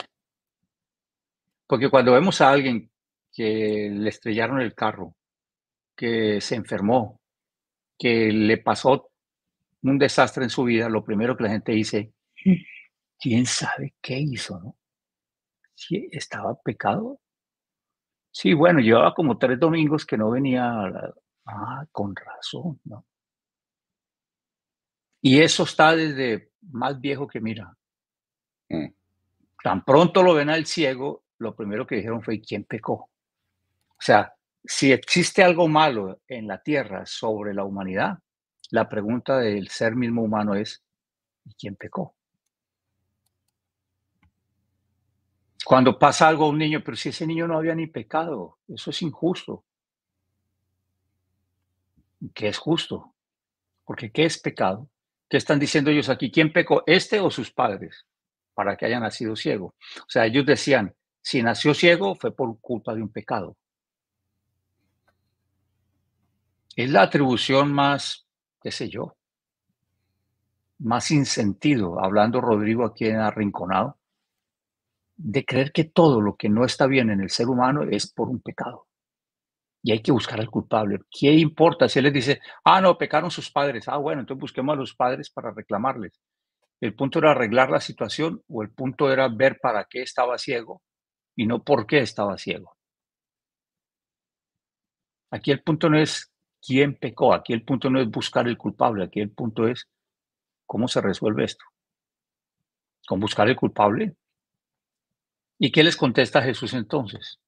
Porque cuando vemos a alguien que le estrellaron el carro, que se enfermó, que le pasó un desastre en su vida, lo primero que la gente dice, ¿quién sabe qué hizo, no? ¿Sí estaba pecado? Sí, bueno, llevaba como 3 domingos que no venía con razón, ¿no? Y eso está desde más viejo que mira. Mm. Tan pronto lo ven al ciego, lo primero que dijeron fue, ¿quién pecó? O sea, si existe algo malo en la tierra sobre la humanidad, la pregunta del ser mismo humano es, ¿y quién pecó? Cuando pasa algo a un niño, pero si ese niño no había ni pecado, eso es injusto. ¿Qué es justo? Porque ¿qué es pecado? ¿Qué están diciendo ellos aquí? ¿Quién pecó, este o sus padres, para que haya nacido ciego? O sea, ellos decían, si nació ciego fue por culpa de un pecado. Es la atribución más, qué sé yo, más sin sentido, hablando Rodrigo aquí en Arrinconado, de creer que todo lo que no está bien en el ser humano es por un pecado. Y hay que buscar al culpable. ¿Qué importa si él les dice, no, pecaron sus padres? Bueno, entonces busquemos a los padres para reclamarles. ¿El punto era arreglar la situación o el punto era ver para qué estaba ciego y no por qué estaba ciego? Aquí el punto no es quién pecó, aquí el punto no es buscar el culpable, aquí el punto es cómo se resuelve esto. ¿Con buscar el culpable? ¿Y qué les contesta Jesús entonces?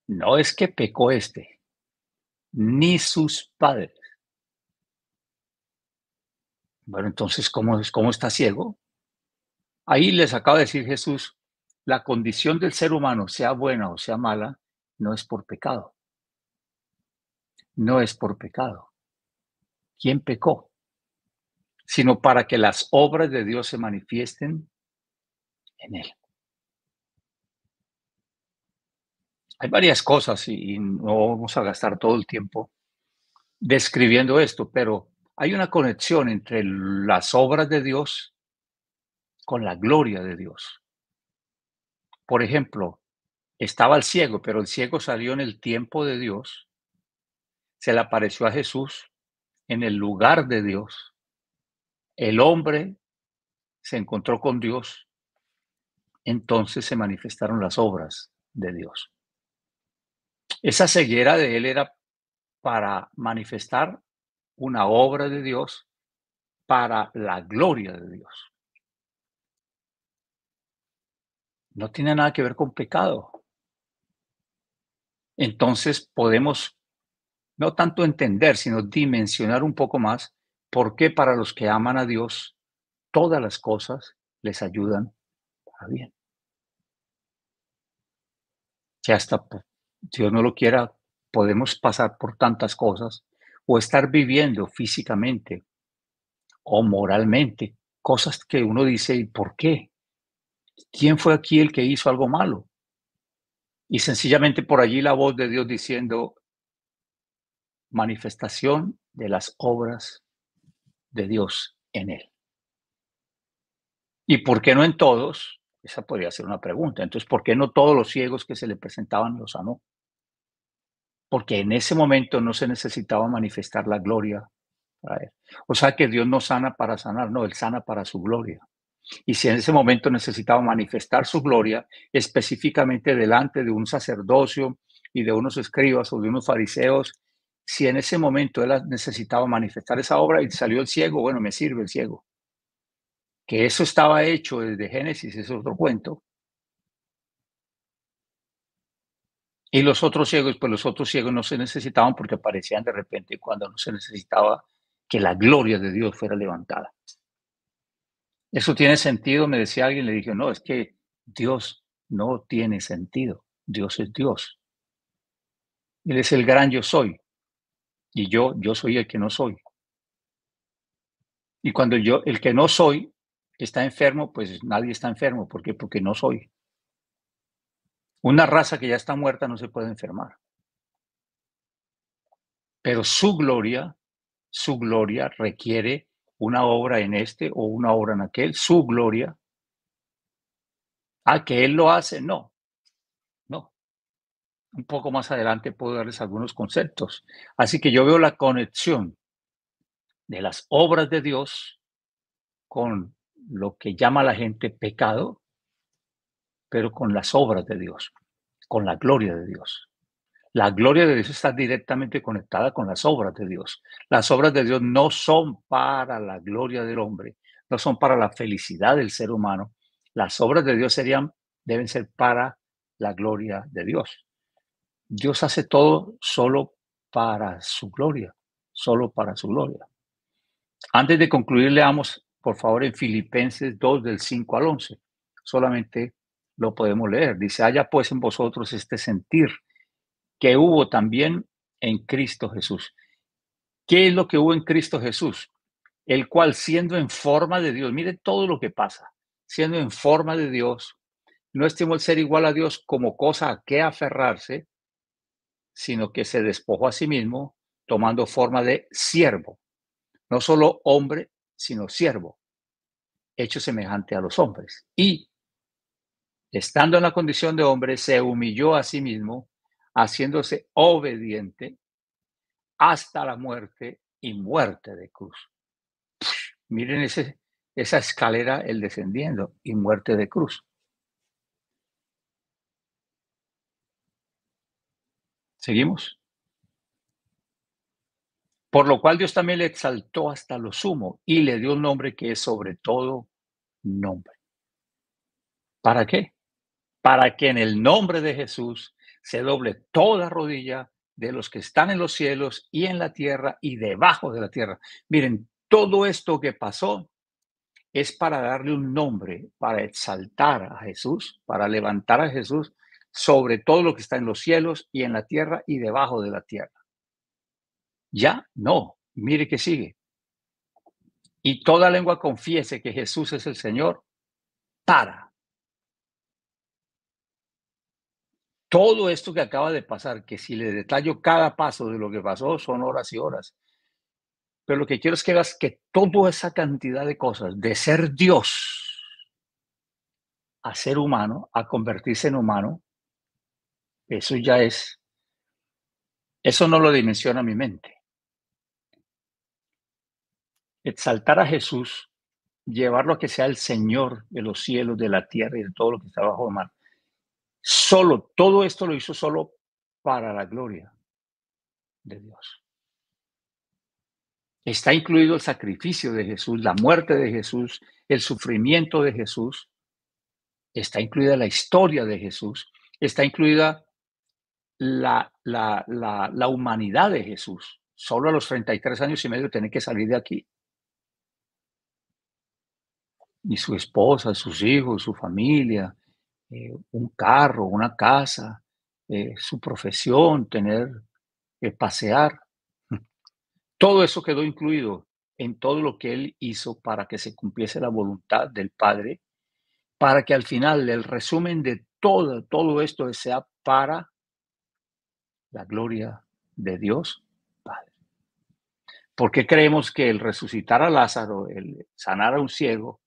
No es que pecó este, ni sus padres. Bueno, entonces, ¿cómo está ciego? Ahí les acaba de decir Jesús, la condición del ser humano, sea buena o sea mala, no es por pecado. No es por pecado. ¿Quién pecó? Sino para que las obras de Dios se manifiesten en él. Hay varias cosas y no vamos a gastar todo el tiempo describiendo esto, pero hay una conexión entre las obras de Dios con la gloria de Dios. Por ejemplo, estaba el ciego, pero el ciego salió en el tiempo de Dios, se le apareció a Jesús en el lugar de Dios. El hombre se encontró con Dios, entonces se manifestaron las obras de Dios. Esa ceguera de él era para manifestar una obra de Dios para la gloria de Dios. No tiene nada que ver con pecado. Entonces podemos no tanto entender, sino dimensionar un poco más por qué para los que aman a Dios, todas las cosas les ayudan para bien. Que hasta Dios no lo quiera, podemos pasar por tantas cosas o estar viviendo físicamente o moralmente cosas que uno dice, ¿y por qué? ¿Quién fue aquí el que hizo algo malo? Y sencillamente por allí la voz de Dios diciendo, manifestación de las obras de Dios en él. ¿Y por qué no en todos? Esa podría ser una pregunta. Entonces, ¿por qué no todos los ciegos que se le presentaban los sanó? Porque en ese momento no se necesitaba manifestar la gloria para él. O sea que Dios no sana para sanar, no, Él sana para su gloria. Y si en ese momento necesitaba manifestar su gloria, específicamente delante de un sacerdocio y de unos escribas o de unos fariseos, si en ese momento él necesitaba manifestar esa obra y salió el ciego, bueno, me sirve el ciego. que eso estaba hecho desde Génesis, es otro cuento. Y los otros ciegos, pues los otros ciegos no se necesitaban porque aparecían de repente cuando no se necesitaba que la gloria de Dios fuera levantada. ¿Eso tiene sentido? Me decía alguien, le dije, no, es que Dios no tiene sentido. Dios es Dios. Él es el gran yo soy. Y yo soy el que no soy. Y cuando yo, el que no soy, está enfermo, pues nadie está enfermo. ¿Por qué? Porque no soy. Una raza que ya está muerta no se puede enfermar. Pero su gloria requiere una obra en este o una obra en aquel. Su gloria. Ah, que Él lo hace. No, no. Un poco más adelante puedo darles algunos conceptos. Así que yo veo la conexión de las obras de Dios con lo que llama la gente pecado, pero con las obras de Dios, con la gloria de Dios. La gloria de Dios está directamente conectada con las obras de Dios. Las obras de Dios no son para la gloria del hombre, no son para la felicidad del ser humano. Las obras de Dios deben ser para la gloria de Dios. Dios hace todo solo para su gloria, solo para su gloria. Antes de concluir, leamos, por favor, en Filipenses 2, del 5 al 11. Solamente lo podemos leer. Dice, haya pues en vosotros este sentir que hubo también en Cristo Jesús. ¿Qué es lo que hubo en Cristo Jesús? El cual, siendo en forma de Dios, mire todo lo que pasa, siendo en forma de Dios, no estimó el ser igual a Dios como cosa a que aferrarse, sino que se despojó a sí mismo, tomando forma de siervo, no solo hombre, sino siervo, hecho semejante a los hombres. Y, estando en la condición de hombre, se humilló a sí mismo, haciéndose obediente hasta la muerte y muerte de cruz. Miren esa escalera, el descendiendo y muerte de cruz. ¿Seguimos? Por lo cual Dios también le exaltó hasta lo sumo y le dio un nombre que es sobre todo nombre. ¿Para qué? Para que en el nombre de Jesús se doble toda rodilla de los que están en los cielos y en la tierra y debajo de la tierra. Miren, todo esto que pasó es para darle un nombre, para exaltar a Jesús, para levantar a Jesús sobre todo lo que está en los cielos y en la tierra y debajo de la tierra. Ya no, mire que sigue. Y toda lengua confiese que Jesús es el Señor para todo esto que acaba de pasar, que si le detallo cada paso de lo que pasó, son horas y horas. Pero lo que quiero es que veas que toda esa cantidad de cosas, de ser Dios a ser humano, a convertirse en humano, eso ya es, eso no lo dimensiona mi mente. Exaltar a Jesús, llevarlo a que sea el Señor de los cielos, de la tierra y de todo lo que está bajo el mar. Solo, todo esto lo hizo solo para la gloria de Dios. Está incluido el sacrificio de Jesús, la muerte de Jesús, el sufrimiento de Jesús, está incluida la historia de Jesús, está incluida la humanidad de Jesús. Solo a los 33 años y medio tiene que salir de aquí. Y su esposa, sus hijos, su familia, un carro, una casa, su profesión, pasear. Todo eso quedó incluido en todo lo que él hizo para que se cumpliese la voluntad del Padre, para que al final el resumen de todo esto sea para la gloria de Dios Padre. ¿Por qué creemos que el resucitar a Lázaro, el sanar a un ciego,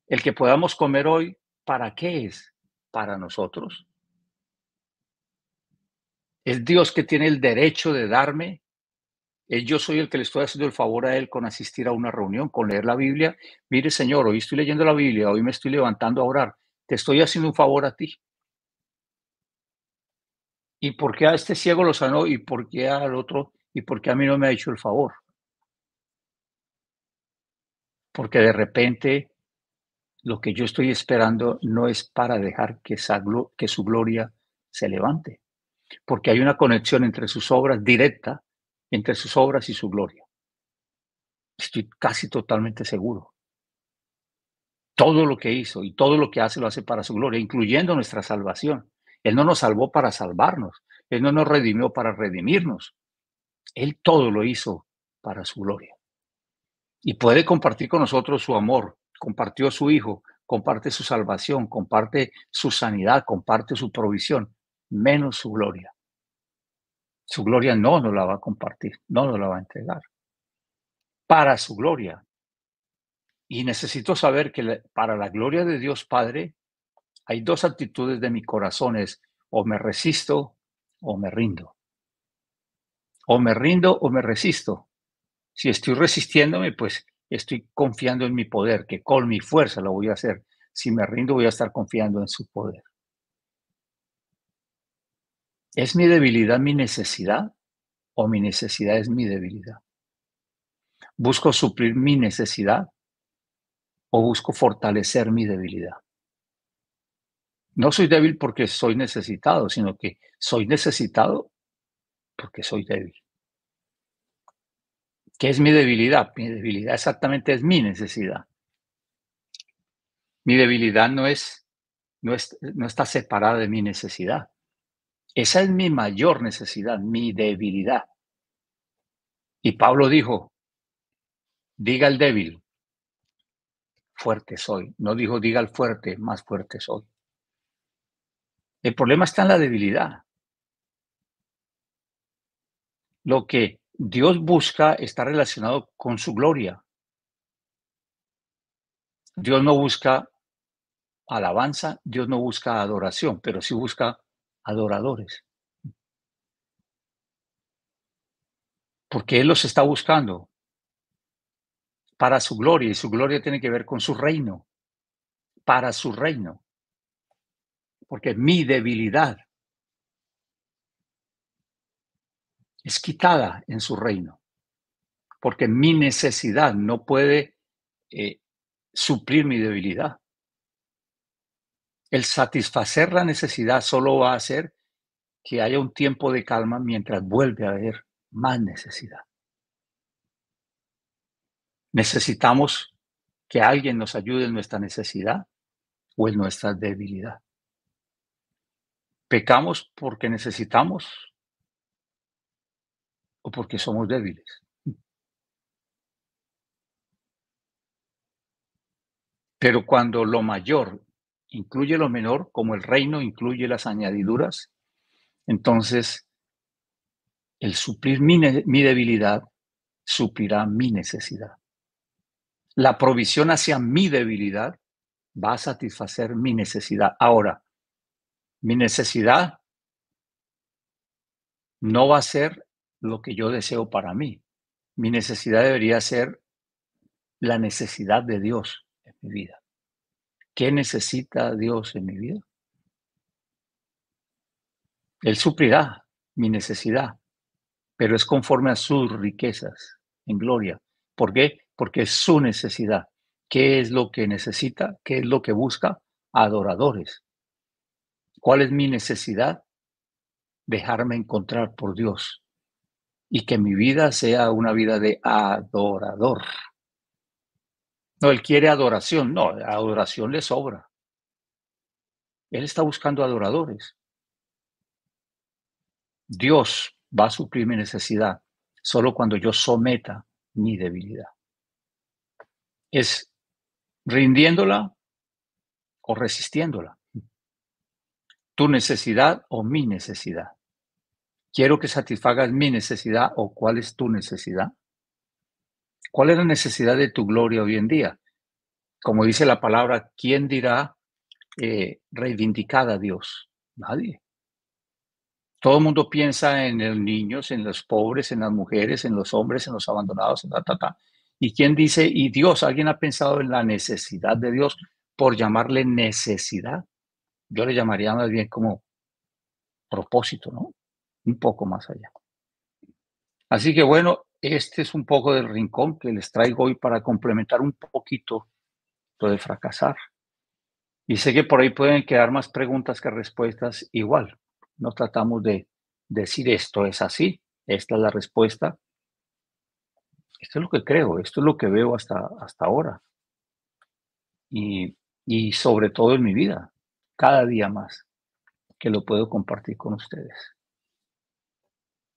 el que podamos comer hoy, ¿para qué es? Para nosotros. Es Dios que tiene el derecho de darme. Yo soy el que le estoy haciendo el favor a Él con asistir a una reunión, con leer la Biblia. Mire, Señor, hoy estoy leyendo la Biblia, hoy me estoy levantando a orar. Te estoy haciendo un favor a ti. ¿Y por qué a este ciego lo sanó? ¿Y por qué al otro? ¿Y por qué a mí no me ha hecho el favor? Porque de repente lo que yo estoy esperando no es para dejar que su gloria se levante, porque hay una conexión entre sus obras directa, entre sus obras y su gloria. Estoy casi totalmente seguro. Todo lo que hizo y todo lo que hace lo hace para su gloria, incluyendo nuestra salvación. Él no nos salvó para salvarnos, Él no nos redimió para redimirnos. Él todo lo hizo para su gloria. Y puede compartir con nosotros su amor, compartió a su Hijo, comparte su salvación, comparte su sanidad, comparte su provisión, menos su gloria. Su gloria no nos la va a compartir, no nos la va a entregar. Para su gloria. Y necesito saber que para la gloria de Dios Padre, hay dos actitudes de mi corazón, es o me resisto o me rindo. O me rindo o me resisto. Si estoy resistiéndome, pues estoy confiando en mi poder, que con mi fuerza lo voy a hacer. Si me rindo, voy a estar confiando en su poder. ¿Es mi debilidad mi necesidad o mi necesidad es mi debilidad? ¿Busco suplir mi necesidad o busco fortalecer mi debilidad? No soy débil porque soy necesitado, sino que soy necesitado porque soy débil. ¿Qué es mi debilidad? Mi debilidad exactamente es mi necesidad. Mi debilidad no está separada de mi necesidad. Esa es mi mayor necesidad, mi debilidad. Y Pablo dijo, diga al débil, fuerte soy. No dijo, diga al fuerte, más fuerte soy. El problema está en la debilidad. Lo que Dios busca está relacionado con su gloria. Dios no busca alabanza, Dios no busca adoración, pero sí busca adoradores. Porque Él los está buscando para su gloria, y su gloria tiene que ver con su reino, para su reino. Porque mi debilidad es quitada en su reino. Porque mi necesidad no puede suplir mi debilidad. El satisfacer la necesidad solo va a hacer que haya un tiempo de calma mientras vuelve a haber más necesidad. Necesitamos que alguien nos ayude en nuestra necesidad o en nuestra debilidad. ¿Pecamos porque necesitamos o porque somos débiles? Pero cuando lo mayor incluye lo menor, como el reino incluye las añadiduras, entonces el suplir mi debilidad suplirá mi necesidad. La provisión hacia mi debilidad va a satisfacer mi necesidad. Ahora, mi necesidad no va a ser lo que yo deseo para mí. Mi necesidad debería ser la necesidad de Dios en mi vida. ¿Qué necesita Dios en mi vida? Él suplirá mi necesidad, pero es conforme a sus riquezas en gloria. ¿Por qué? Porque es su necesidad. ¿Qué es lo que necesita? ¿Qué es lo que busca? Adoradores. ¿Cuál es mi necesidad? Dejarme encontrar por Dios y que mi vida sea una vida de adorador. No, Él quiere adoración. No, adoración le sobra. Él está buscando adoradores. Dios va a suplir mi necesidad solo cuando yo someta mi debilidad. Es rindiéndola o resistiéndola. Tu necesidad o mi necesidad. Quiero que satisfagas mi necesidad o cuál es tu necesidad. ¿Cuál es la necesidad de tu gloria hoy en día? Como dice la palabra, ¿quién dirá reivindicada a Dios? Nadie. Todo el mundo piensa en los niños, en los pobres, en las mujeres, en los hombres, en los abandonados, en ta. ¿Y quién dice, y Dios? ¿Alguien ha pensado en la necesidad de Dios por llamarle necesidad? Yo le llamaría más bien como propósito, ¿no? Un poco más allá. Así que bueno, este es un poco del rincón que les traigo hoy para complementar un poquito lo de fracasar. Y sé que por ahí pueden quedar más preguntas que respuestas. Igual, no tratamos de decir esto es así, esta es la respuesta. Esto es lo que creo, esto es lo que veo hasta ahora. Y, y sobre todo en mi vida, cada día más que lo puedo compartir con ustedes.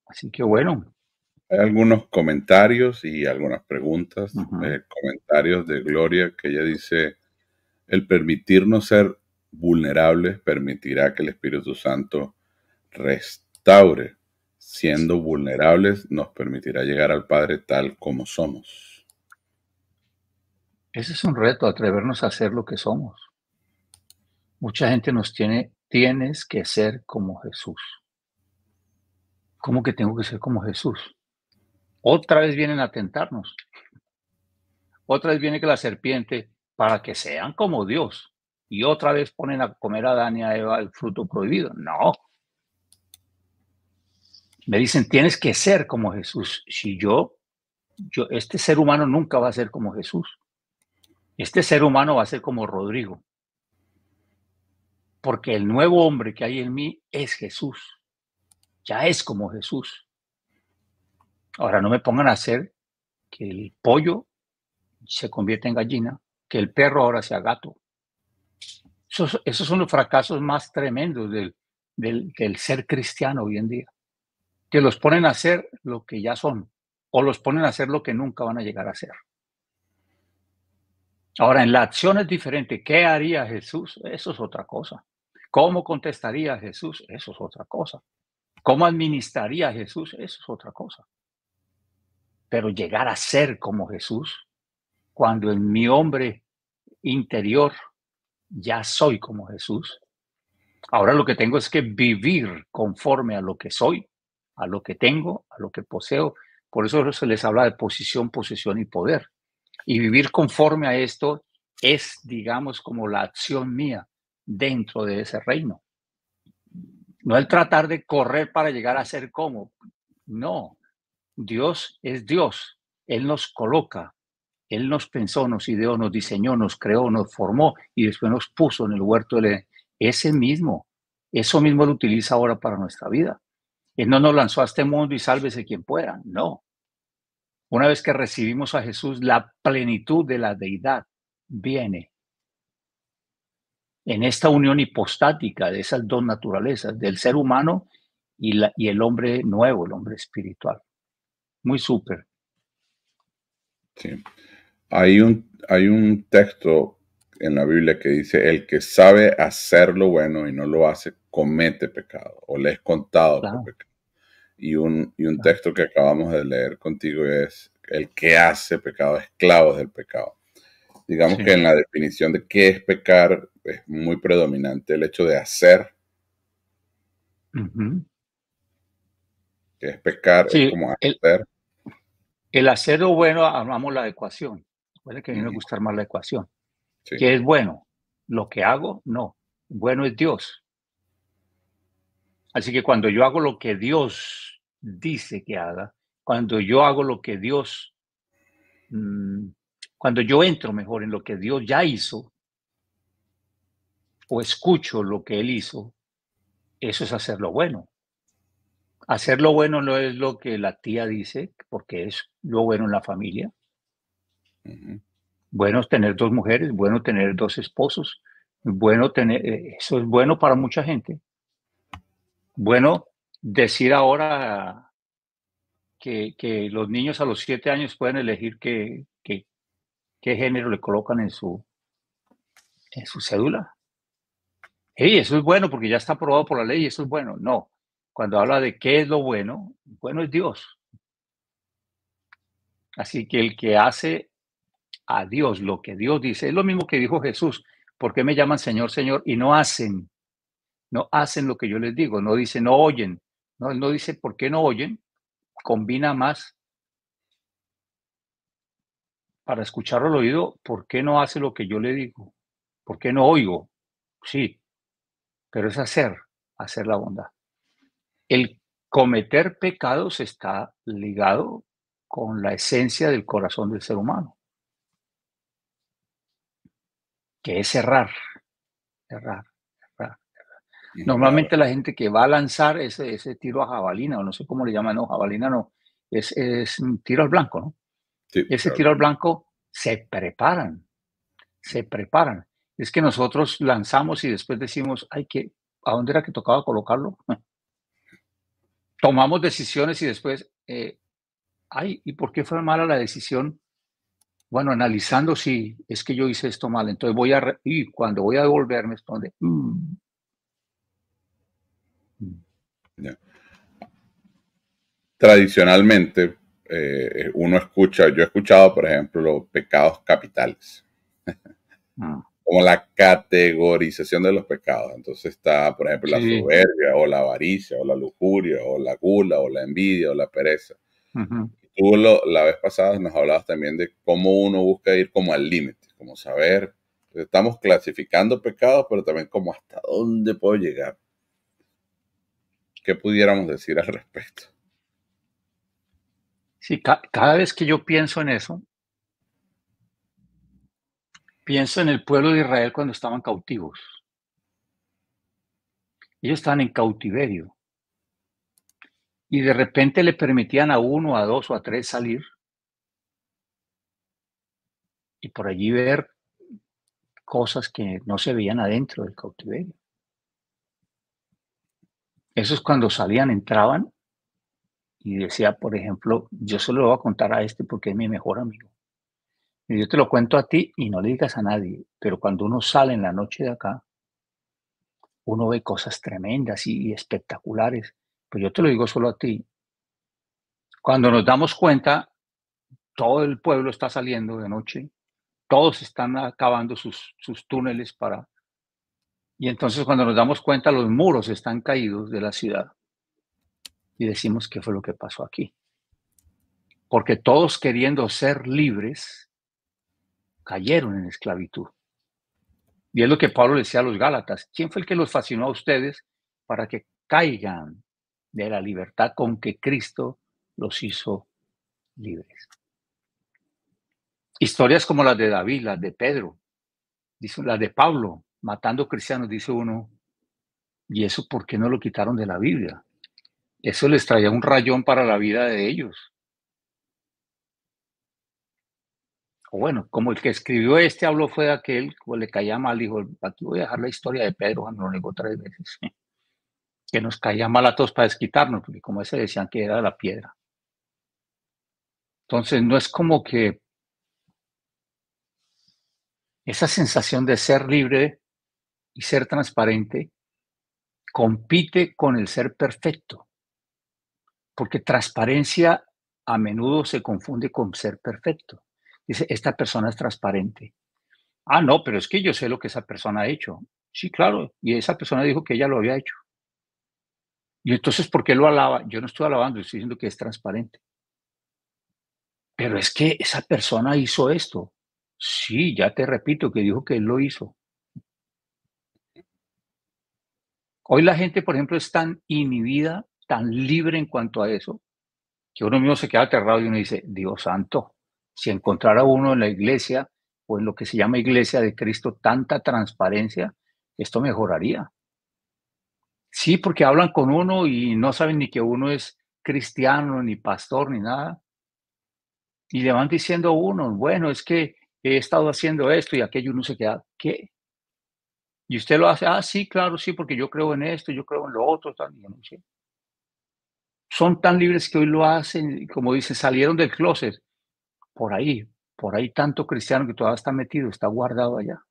Así que bueno. Hay algunos comentarios y algunas preguntas. Ujú. Comentarios de Gloria que ella dice, el permitirnos ser vulnerables permitirá que el Espíritu Santo restaure. Siendo vulnerables nos permitirá llegar al Padre tal como somos. Ese es un reto, atrevernos a ser lo que somos. Mucha gente nos tienes que ser como Jesús. ¿Cómo que tengo que ser como Jesús? Otra vez vienen a tentarnos. Otra vez viene que la serpiente, para que sean como Dios. Y otra vez ponen a comer a Adán y a Eva el fruto prohibido. No. Me dicen, tienes que ser como Jesús. Si este ser humano nunca va a ser como Jesús. Este ser humano va a ser como Rodrigo. Porque el nuevo hombre que hay en mí es Jesús. Ya es como Jesús. Ahora no me pongan a hacer que el pollo se convierta en gallina, que el perro ahora sea gato. Esos son los fracasos más tremendos del ser cristiano hoy en día, que los ponen a hacer lo que ya son, o los ponen a hacer lo que nunca van a llegar a ser. Ahora, en la acción es diferente. ¿Qué haría Jesús? Eso es otra cosa. ¿Cómo contestaría Jesús? Eso es otra cosa. ¿Cómo administraría Jesús? Eso es otra cosa. Pero llegar a ser como Jesús, cuando en mi hombre interior ya soy como Jesús, ahora lo que tengo es que vivir conforme a lo que soy, a lo que tengo, a lo que poseo. Por eso se les habla de posición, posesión y poder. Y vivir conforme a esto es, digamos, como la acción mía dentro de ese reino. No el tratar de correr para llegar a ser como. No, Dios es Dios. Él nos coloca, Él nos pensó, nos ideó, nos diseñó, nos creó, nos formó y después nos puso en el huerto del Edén. Ese mismo, eso mismo lo utiliza ahora para nuestra vida. Él no nos lanzó a este mundo y sálvese quien pueda. No. Una vez que recibimos a Jesús, la plenitud de la deidad viene en esta unión hipostática de esas dos naturalezas, del ser humano y el hombre nuevo, el hombre espiritual. Muy súper. Sí. Hay un texto en la Biblia que dice, el que sabe hacer lo bueno y no lo hace, comete pecado o le es contado por Claro, pecado. Y un claro. texto que acabamos de leer contigo es, el que hace pecado, esclavo del pecado. Digamos que Sí. en la definición de qué es pecar es muy predominante el hecho de hacer, Ujú. que es pecar, es Sí, como hacer. el hacer lo bueno, amamos la ecuación. Puede que a mí me Ujú, guste más la ecuación. sí, ¿Qué es bueno? Lo que hago, no. Bueno es Dios. Así que cuando yo hago lo que Dios dice que haga, cuando yo hago lo que Dios, mm, cuando yo entro mejor en lo que Dios ya hizo o escucho lo que Él hizo, eso es hacer lo bueno. Hacer lo bueno no es lo que la tía dice, porque es lo bueno en la familia. ujú, Bueno es tener dos mujeres, bueno tener dos esposos, bueno tener, eso es bueno para mucha gente. Bueno decir ahora que los niños a los 7 años pueden elegir qué género le colocan en su cédula. Hey, eso es bueno porque ya está aprobado por la ley y eso es bueno. No, cuando habla de qué es lo bueno es Dios. Así que el que hace a Dios lo que Dios dice, es lo mismo que dijo Jesús. ¿Por qué me llaman Señor, Señor? Y no hacen lo que yo les digo, no dice, no oyen. No, él no dice, ¿por qué no oyen? Combina más para escuchar al oído, ¿por qué no hace lo que yo le digo? ¿Por qué no oigo? Sí, pero es hacer la bondad. El cometer pecados está ligado con la esencia del corazón del ser humano, que es errar. errar, errar. Es raro. Normalmente la gente que va a lanzar ese tiro a jabalina, o no sé cómo le llaman, no, jabalina no, es un tiro al blanco, ¿no? Sí, Ese claro. tiro al blanco se preparan, se preparan. Es que nosotros lanzamos y después decimos, ay, ¿a dónde era que tocaba colocarlo? Tomamos decisiones y después, ay, ¿y por qué fue mala la decisión? Bueno, analizando si es que yo hice esto mal, entonces y cuando voy a devolverme es donde, mm, Ya. Tradicionalmente, yo he escuchado, por ejemplo, los pecados capitales, mm. como la categorización de los pecados. Entonces está, por ejemplo, la Sí, soberbia, o la avaricia, o la lujuria, o la gula, o la envidia, o la pereza. ujú. La vez pasada nos hablabas también de cómo uno busca ir como al límite, como saber. Estamos clasificando pecados, pero también como hasta dónde puedo llegar. ¿Qué pudiéramos decir al respecto? Sí, cada vez que yo pienso en eso, pienso en el pueblo de Israel cuando estaban cautivos. Ellos estaban en cautiverio y de repente le permitían a uno, a dos o a tres salir y por allí ver cosas que no se veían adentro del cautiverio. Esos cuando salían entraban y decía, por ejemplo, yo se lo voy a contar a este porque es mi mejor amigo. Y yo te lo cuento a ti y no le digas a nadie, pero cuando uno sale en la noche de acá, uno ve cosas tremendas y espectaculares. Pues yo te lo digo solo a ti. Cuando nos damos cuenta, todo el pueblo está saliendo de noche, todos están acabando sus túneles para... Y entonces cuando nos damos cuenta, los muros están caídos de la ciudad y decimos, ¿qué fue lo que pasó aquí? Porque todos queriendo ser libres, cayeron en esclavitud. Y es lo que Pablo le decía a los Gálatas, ¿quién fue el que los fascinó a ustedes para que caigan de la libertad con que Cristo los hizo libres? Historias como las de David, las de Pedro, las de Pablo, matando cristianos, dice uno, ¿y eso por qué no lo quitaron de la Biblia? Eso les traía un rayón para la vida de ellos. O bueno, como el que escribió habló fue de aquel, o le caía mal, dijo, aquí voy a dejar la historia de Pedro, cuando lo negó 3 veces, que nos caía mal a todos para desquitarnos, porque como ese decían que era la piedra. Entonces, no es como que esa sensación de ser libre y ser transparente compite con el ser perfecto, porque transparencia a menudo se confunde con ser perfecto. Dice, esta persona es transparente. Ah, no, pero es que yo sé lo que esa persona ha hecho. Sí, claro, y esa persona dijo que ella lo había hecho. Y entonces, ¿por qué lo alaba? Yo no estoy alabando, estoy diciendo que es transparente. Pero es que esa persona hizo esto. Sí, ya te repito que dijo que él lo hizo. Hoy la gente, por ejemplo, es tan inhibida, tan libre en cuanto a eso, que uno mismo se queda aterrado y uno dice, Dios santo, si encontrara uno en la iglesia o en lo que se llama iglesia de Cristo tanta transparencia, esto mejoraría. Sí, porque hablan con uno y no saben ni que uno es cristiano, ni pastor, ni nada. Y le van diciendo a uno, bueno, es que he estado haciendo esto y aquello, uno se queda, ¿qué? Y usted lo hace, ah, sí, claro, sí, porque yo creo en esto, yo creo en lo otro, tal, y yo no sé. Son tan libres que hoy lo hacen, y como dice, salieron del closet, por ahí tanto cristiano que todavía está metido, está guardado allá.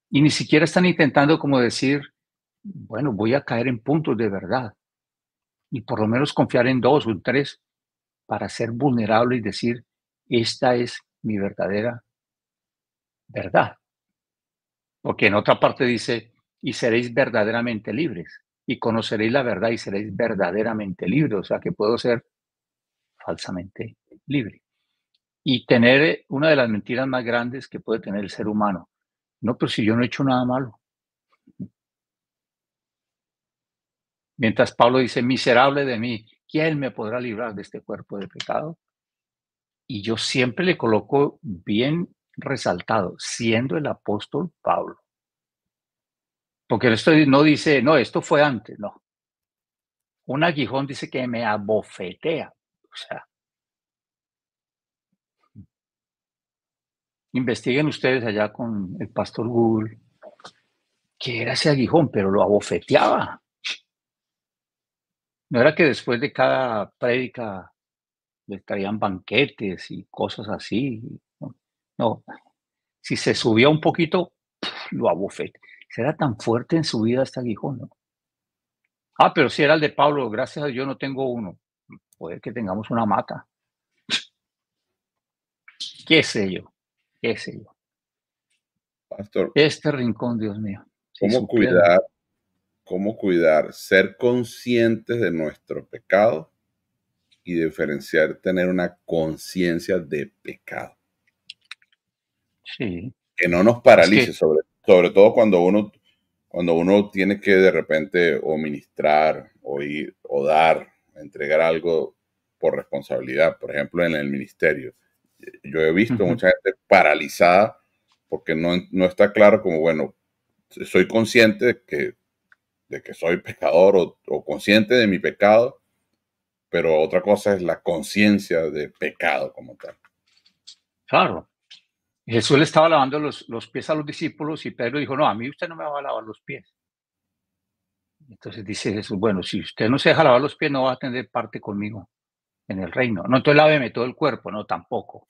Y ni siquiera están intentando como decir, bueno, voy a caer en puntos de verdad y por lo menos confiar en dos o en tres para ser vulnerable y decir, esta es mi verdadera verdad. Porque en otra parte dice, y seréis verdaderamente libres, y conoceréis la verdad y seréis verdaderamente libres, o sea que puedo ser falsamente libre. Y tener una de las mentiras más grandes que puede tener el ser humano. No, pero si yo no he hecho nada malo. Mientras Pablo dice, miserable de mí, ¿quién me podrá librar de este cuerpo de pecado? Y yo siempre le coloco bien resaltado, siendo el apóstol Pablo. Porque esto no dice, no, esto fue antes, no. Un aguijón dice que me abofetea. O sea, investiguen ustedes allá con el pastor Google qué era ese aguijón, pero lo abofeteaba. No era que después de cada prédica le traían banquetes y cosas así. No, no. Si se subía un poquito, lo abofeteaba. Era tan fuerte en su vida este aguijón, ¿no? Ah, pero si era el de Pablo, gracias a Dios no tengo uno. Puede que tengamos una mata. Qué sé yo, qué sé yo. Pastor, Este rincón, Dios mío, si ¿cómo supieran. cuidar, cómo cuidar, ser conscientes de nuestro pecado y diferenciar, tener una conciencia de pecado? Sí, Que no nos es paralice, que, sobre todo cuando uno tiene que de repente o ministrar o ir o dar, entregar algo por responsabilidad, por ejemplo, en el ministerio. Yo he visto ujú, mucha gente paralizada porque no está claro como, bueno, soy consciente de que soy pecador o consciente de mi pecado, pero otra cosa es la conciencia de pecado como tal. claro. Jesús le estaba lavando los pies a los discípulos y Pedro dijo, no, a mí usted no me va a lavar los pies. Entonces dice Jesús, bueno, si usted no se deja lavar los pies, no va a tener parte conmigo en el reino. No, entonces láveme todo el cuerpo, no, tampoco.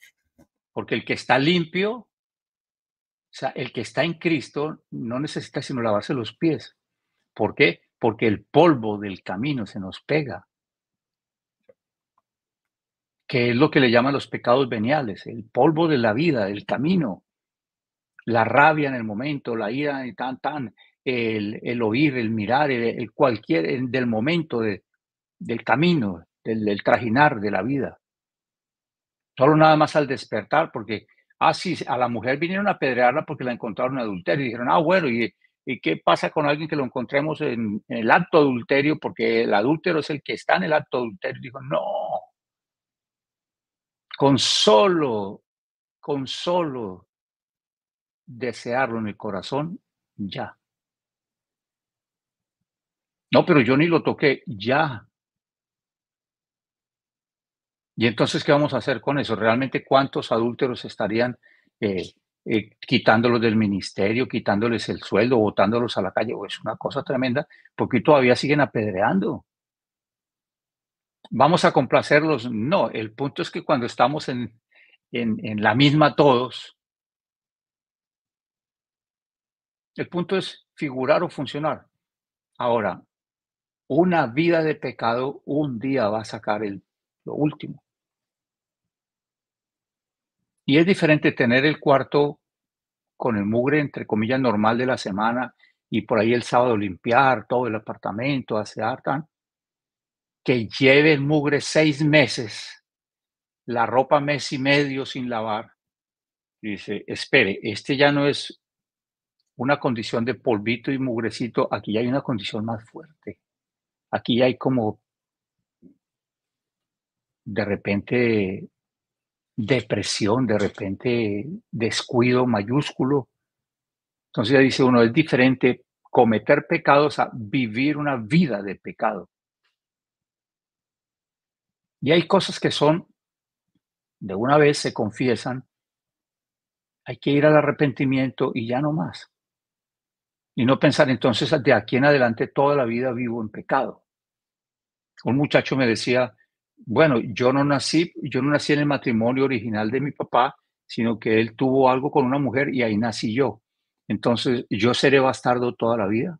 Porque el que está limpio, o sea, el que está en Cristo, no necesita sino lavarse los pies. ¿Por qué? Porque el polvo del camino se nos pega, que es lo que le llaman los pecados veniales, el polvo de la vida, del camino, la rabia en el momento, la ira y el oír, el mirar, del momento del camino, del trajinar de la vida. Solo nada más al despertar, porque, sí, a la mujer vinieron a apedrearla porque la encontraron en adulterio. Y dijeron, bueno, ¿y qué pasa con alguien que lo encontremos en el acto adulterio? Porque el adúltero es el que está en el acto adulterio. Dijo, no, con solo, con solo desearlo en el corazón, ya. No, pero yo ni lo toqué, ya. Y entonces, ¿qué vamos a hacer con eso? ¿Realmente cuántos adúlteros estarían eh, quitándolos del ministerio, quitándoles el sueldo, botándolos a la calle? Es una cosa tremenda, porque todavía siguen apedreando. ¿Vamos a complacerlos? No, el punto es que cuando estamos en la misma todos, el punto es figurar o funcionar. Ahora, una vida de pecado un día va a sacar lo último. Y es diferente tener el cuarto con el mugre, entre comillas, normal de la semana y por ahí el sábado limpiar todo el apartamento, asear, que lleve el mugre 6 meses, la ropa mes y medio sin lavar. Y dice, espere, este ya no es una condición de polvito y mugrecito, aquí ya hay una condición más fuerte. Aquí ya hay como de repente depresión, de repente descuido mayúsculo. Entonces ya dice uno, es diferente cometer pecados a vivir una vida de pecado. Y hay cosas que son, de una vez se confiesan, hay que ir al arrepentimiento y ya no más. Y no pensar entonces de aquí en adelante toda la vida vivo en pecado. Un muchacho me decía, bueno, yo no nací en el matrimonio original de mi papá, sino que él tuvo algo con una mujer y ahí nací yo. Entonces, ¿yo seré bastardo toda la vida?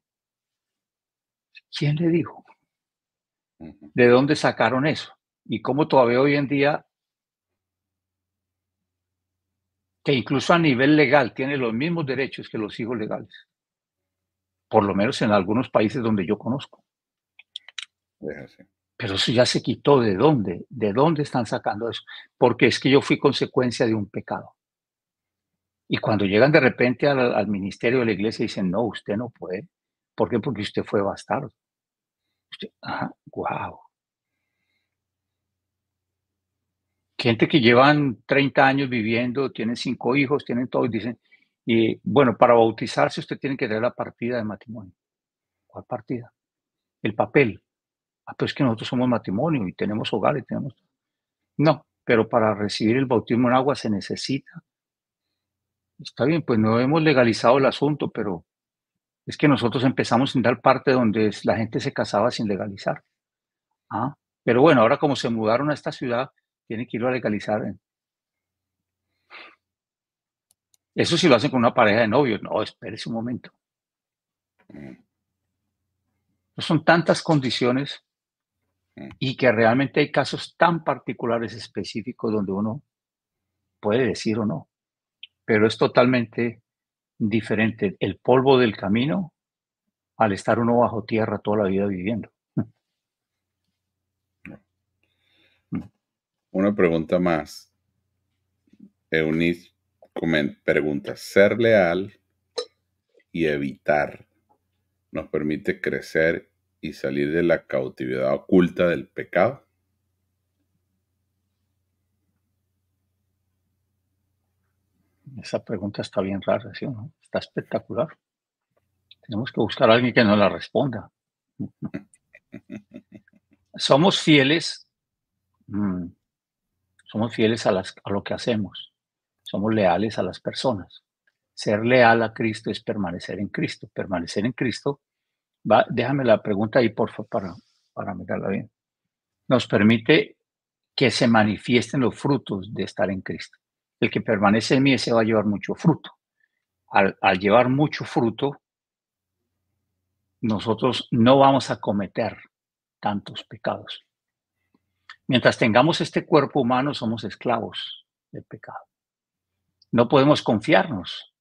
¿Quién le dijo? Ujú. ¿De dónde sacaron eso? Y cómo todavía hoy en día, que incluso a nivel legal tiene los mismos derechos que los hijos legales, por lo menos en algunos países donde yo conozco. Es así. Pero eso ya se quitó. ¿De dónde? ¿De dónde están sacando eso? Porque es que yo fui consecuencia de un pecado. Y cuando llegan de repente al ministerio de la iglesia dicen, no, usted no puede. ¿Por qué? Porque usted fue bastardo. Wow. Gente que llevan 30 años viviendo, tienen 5 hijos, tienen todo, y dicen, Y bueno, para bautizarse usted tiene que tener la partida de matrimonio. ¿Cuál partida? El papel. Ah, pues que nosotros somos matrimonio y tenemos hogar y tenemos... No, pero para recibir el bautismo en agua se necesita. Está bien, pues no hemos legalizado el asunto, pero es que nosotros empezamos sin dar parte donde la gente se casaba sin legalizar. Ah, pero bueno, ahora como se mudaron a esta ciudad, tienen que irlo a legalizar. Eso sí lo hacen con una pareja de novios. No, espérese un momento. Mm, Son tantas condiciones mm. y que realmente hay casos tan particulares específicos donde uno puede decir o no, pero es totalmente diferente el polvo del camino al estar uno bajo tierra toda la vida viviendo. Una pregunta más. Eunice pregunta, ¿ser leal y evitar nos permite crecer y salir de la cautividad oculta del pecado? Esa pregunta está bien rara, ¿sí o no? Está espectacular. Tenemos que buscar a alguien que nos la responda. Somos fieles, mm, somos fieles a lo que hacemos. Somos leales a las personas. Ser leal a Cristo es permanecer en Cristo. Permanecer en Cristo, déjame la pregunta ahí, por favor, para mirarla bien. Nos permite que se manifiesten los frutos de estar en Cristo. El que permanece en mí, ese va a llevar mucho fruto. Al llevar mucho fruto, nosotros no vamos a cometer tantos pecados. Mientras tengamos este cuerpo humano, somos esclavos del pecado. No podemos confiarnos.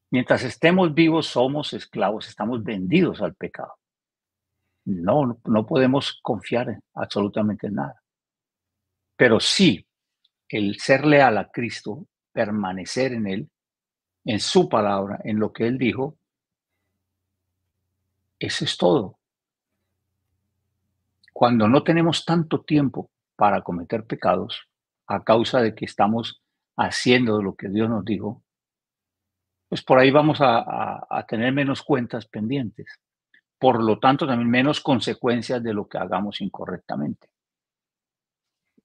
Mientras estemos vivos, somos esclavos, estamos vendidos al pecado. No podemos confiar en absolutamente nada. Pero sí, el ser leal a Cristo, permanecer en Él, en su palabra, en lo que Él dijo, eso es todo. Cuando no tenemos tanto tiempo para cometer pecados, a causa de que estamos haciendo lo que Dios nos dijo, pues por ahí vamos a tener menos cuentas pendientes. Por lo tanto, también menos consecuencias de lo que hagamos incorrectamente.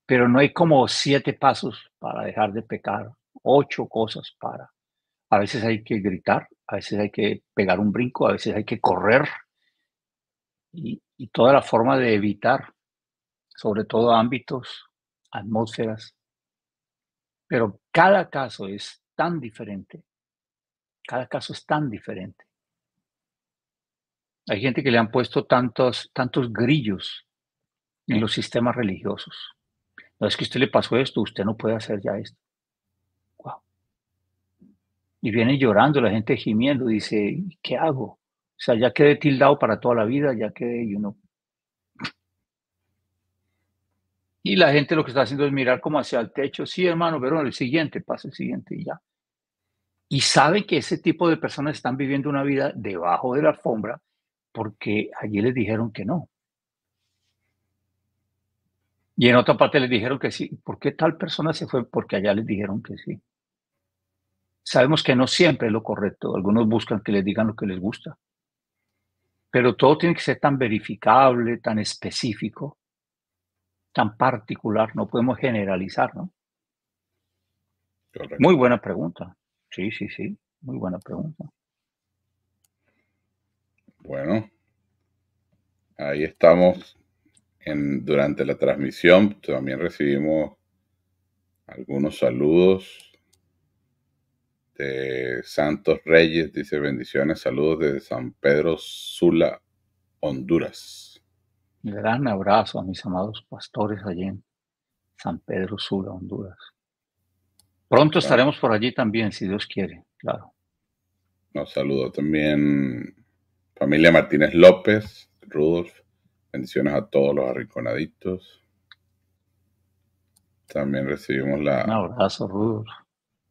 Pero no hay como 7 pasos para dejar de pecar, 8 cosas para. A veces hay que gritar, a veces hay que pegar un brinco, a veces hay que correr y toda la forma de evitar, sobre todo ámbitos, atmósferas. Pero cada caso es tan diferente, cada caso es tan diferente. Hay gente que le han puesto tantos grillos en los sistemas religiosos. No es que a usted le pasó esto, usted no puede hacer ya esto. Wow. Y viene llorando la gente gimiendo, dice, ¿qué hago? O sea, ya quedé tildado para toda la vida, ya quedé, Y la gente lo que está haciendo es mirar como hacia el techo. Sí, hermano, pero el siguiente, pasa el siguiente y ya. Y saben que ese tipo de personas están viviendo una vida debajo de la alfombra porque allí les dijeron que no. Y en otra parte les dijeron que sí. ¿Por qué tal persona se fue? Porque allá les dijeron que sí. Sabemos que no siempre es lo correcto. Algunos buscan que les digan lo que les gusta. Pero todo tiene que ser tan verificable, tan específico, tan particular. No podemos generalizar, ¿no? Correcto. Muy buena pregunta. Sí, sí, sí. Muy buena pregunta. Bueno, ahí estamos durante la transmisión. También recibimos algunos saludos de Santos Reyes. Dice bendiciones, saludos desde San Pedro Sula, Honduras. Gran abrazo a mis amados pastores allí en San Pedro Sula, Honduras. Pronto estaremos por allí también, si Dios quiere, claro. Nos saludo también familia Martínez López, Rudolf. Bendiciones a todos los arrinconaditos. También recibimos Un abrazo, Rudolf.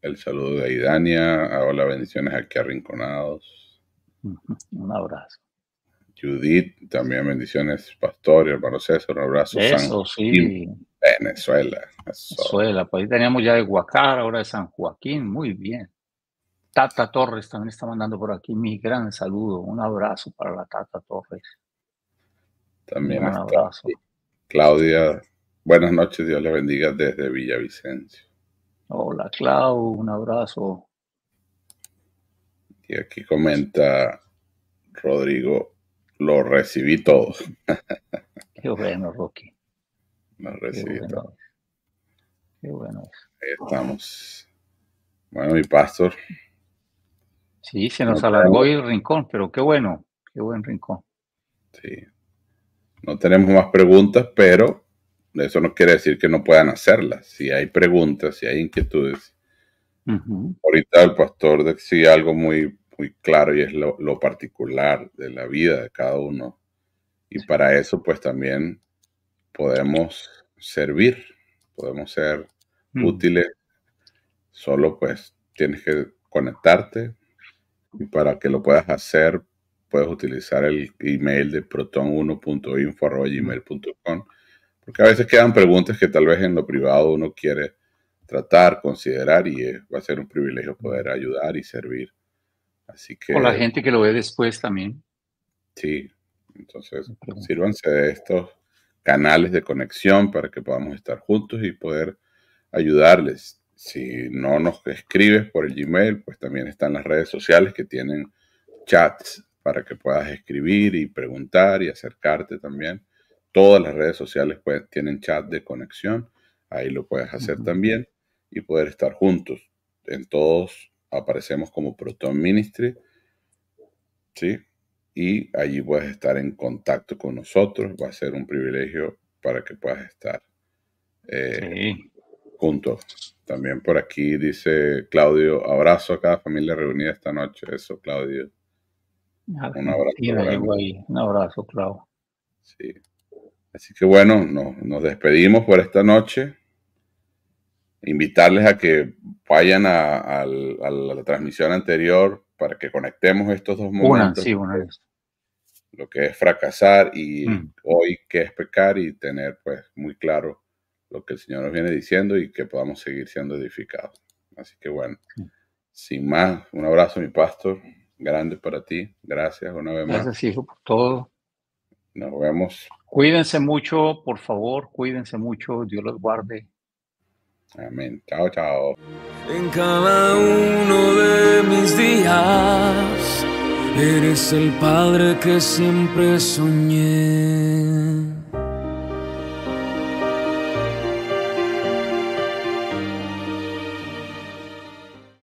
el saludo de Aidania. Hola, bendiciones aquí arrinconados. Un abrazo. Judith, también bendiciones, pastor y hermano César. Un abrazo. Eso, sí. Venezuela. Venezuela, pues ahí teníamos ya de Guacara, ahora de San Joaquín, muy bien. Tata Torres también está mandando por aquí mi gran saludo. Un abrazo para la Tata Torres. Un También gran está abrazo. Claudia. Buenas noches, Dios le bendiga desde Villavicencio. Hola, Clau, un abrazo. Y aquí comenta Rodrigo, lo recibí todo. Qué bueno, Rocky. Lo Qué recibí todo. bueno, qué bueno. Ahí estamos. Bueno, mi pastor, Sí, se no nos alargó tenemos, el rincón, pero qué bueno, qué buen rincón. sí, no tenemos más preguntas, pero eso no quiere decir que no puedan hacerlas. Si hay preguntas, si hay inquietudes. Ujú. Ahorita el pastor decía algo muy, muy claro y es lo particular de la vida de cada uno. Y Sí. para eso, pues también podemos servir, podemos ser Mm, útiles. Solo pues tienes que conectarte y para que lo puedas hacer, puedes utilizar el email de mm, proton1.info@gmail.com, porque a veces quedan preguntas que tal vez en lo privado uno quiere tratar, considerar y va a ser un privilegio mm. poder ayudar y servir. Así O la que gente que lo ve después también. sí, entonces Me pregunta. sírvanse de estos canales de conexión para que podamos estar juntos y poder ayudarles. Si no nos escribes por el Gmail, pues también están las redes sociales que tienen chats para que puedas escribir y preguntar y acercarte también. Todas las redes sociales pues, tienen chat de conexión. Ahí lo puedes hacer Ujú, también y poder estar juntos. En todos aparecemos como Proton Ministry, ¿sí? Y allí puedes estar en contacto con nosotros. Va a ser un privilegio para que puedas estar sí, juntos. También por aquí dice Claudio, abrazo a cada familia reunida esta noche. Eso, Claudio. Un abrazo Argentina grande. llegó ahí. Un abrazo, Clau. Sí. Así que bueno, nos despedimos por esta noche. Invitarles a que vayan a la transmisión anterior para que conectemos estos dos Unan, momentos, sí, unan esto. lo que es fracasar y Mm, hoy qué es pecar y tener pues muy claro lo que el Señor nos viene diciendo y que podamos seguir siendo edificados. Así que bueno, sí. sin más, un abrazo, mi pastor, grande para ti. Gracias una vez más. Gracias, hijo, por todo. Nos vemos. Cuídense mucho, por favor, cuídense mucho. Dios los guarde. Amén. Chao, chao. En cada uno de mis días, eres el padre que siempre soñé.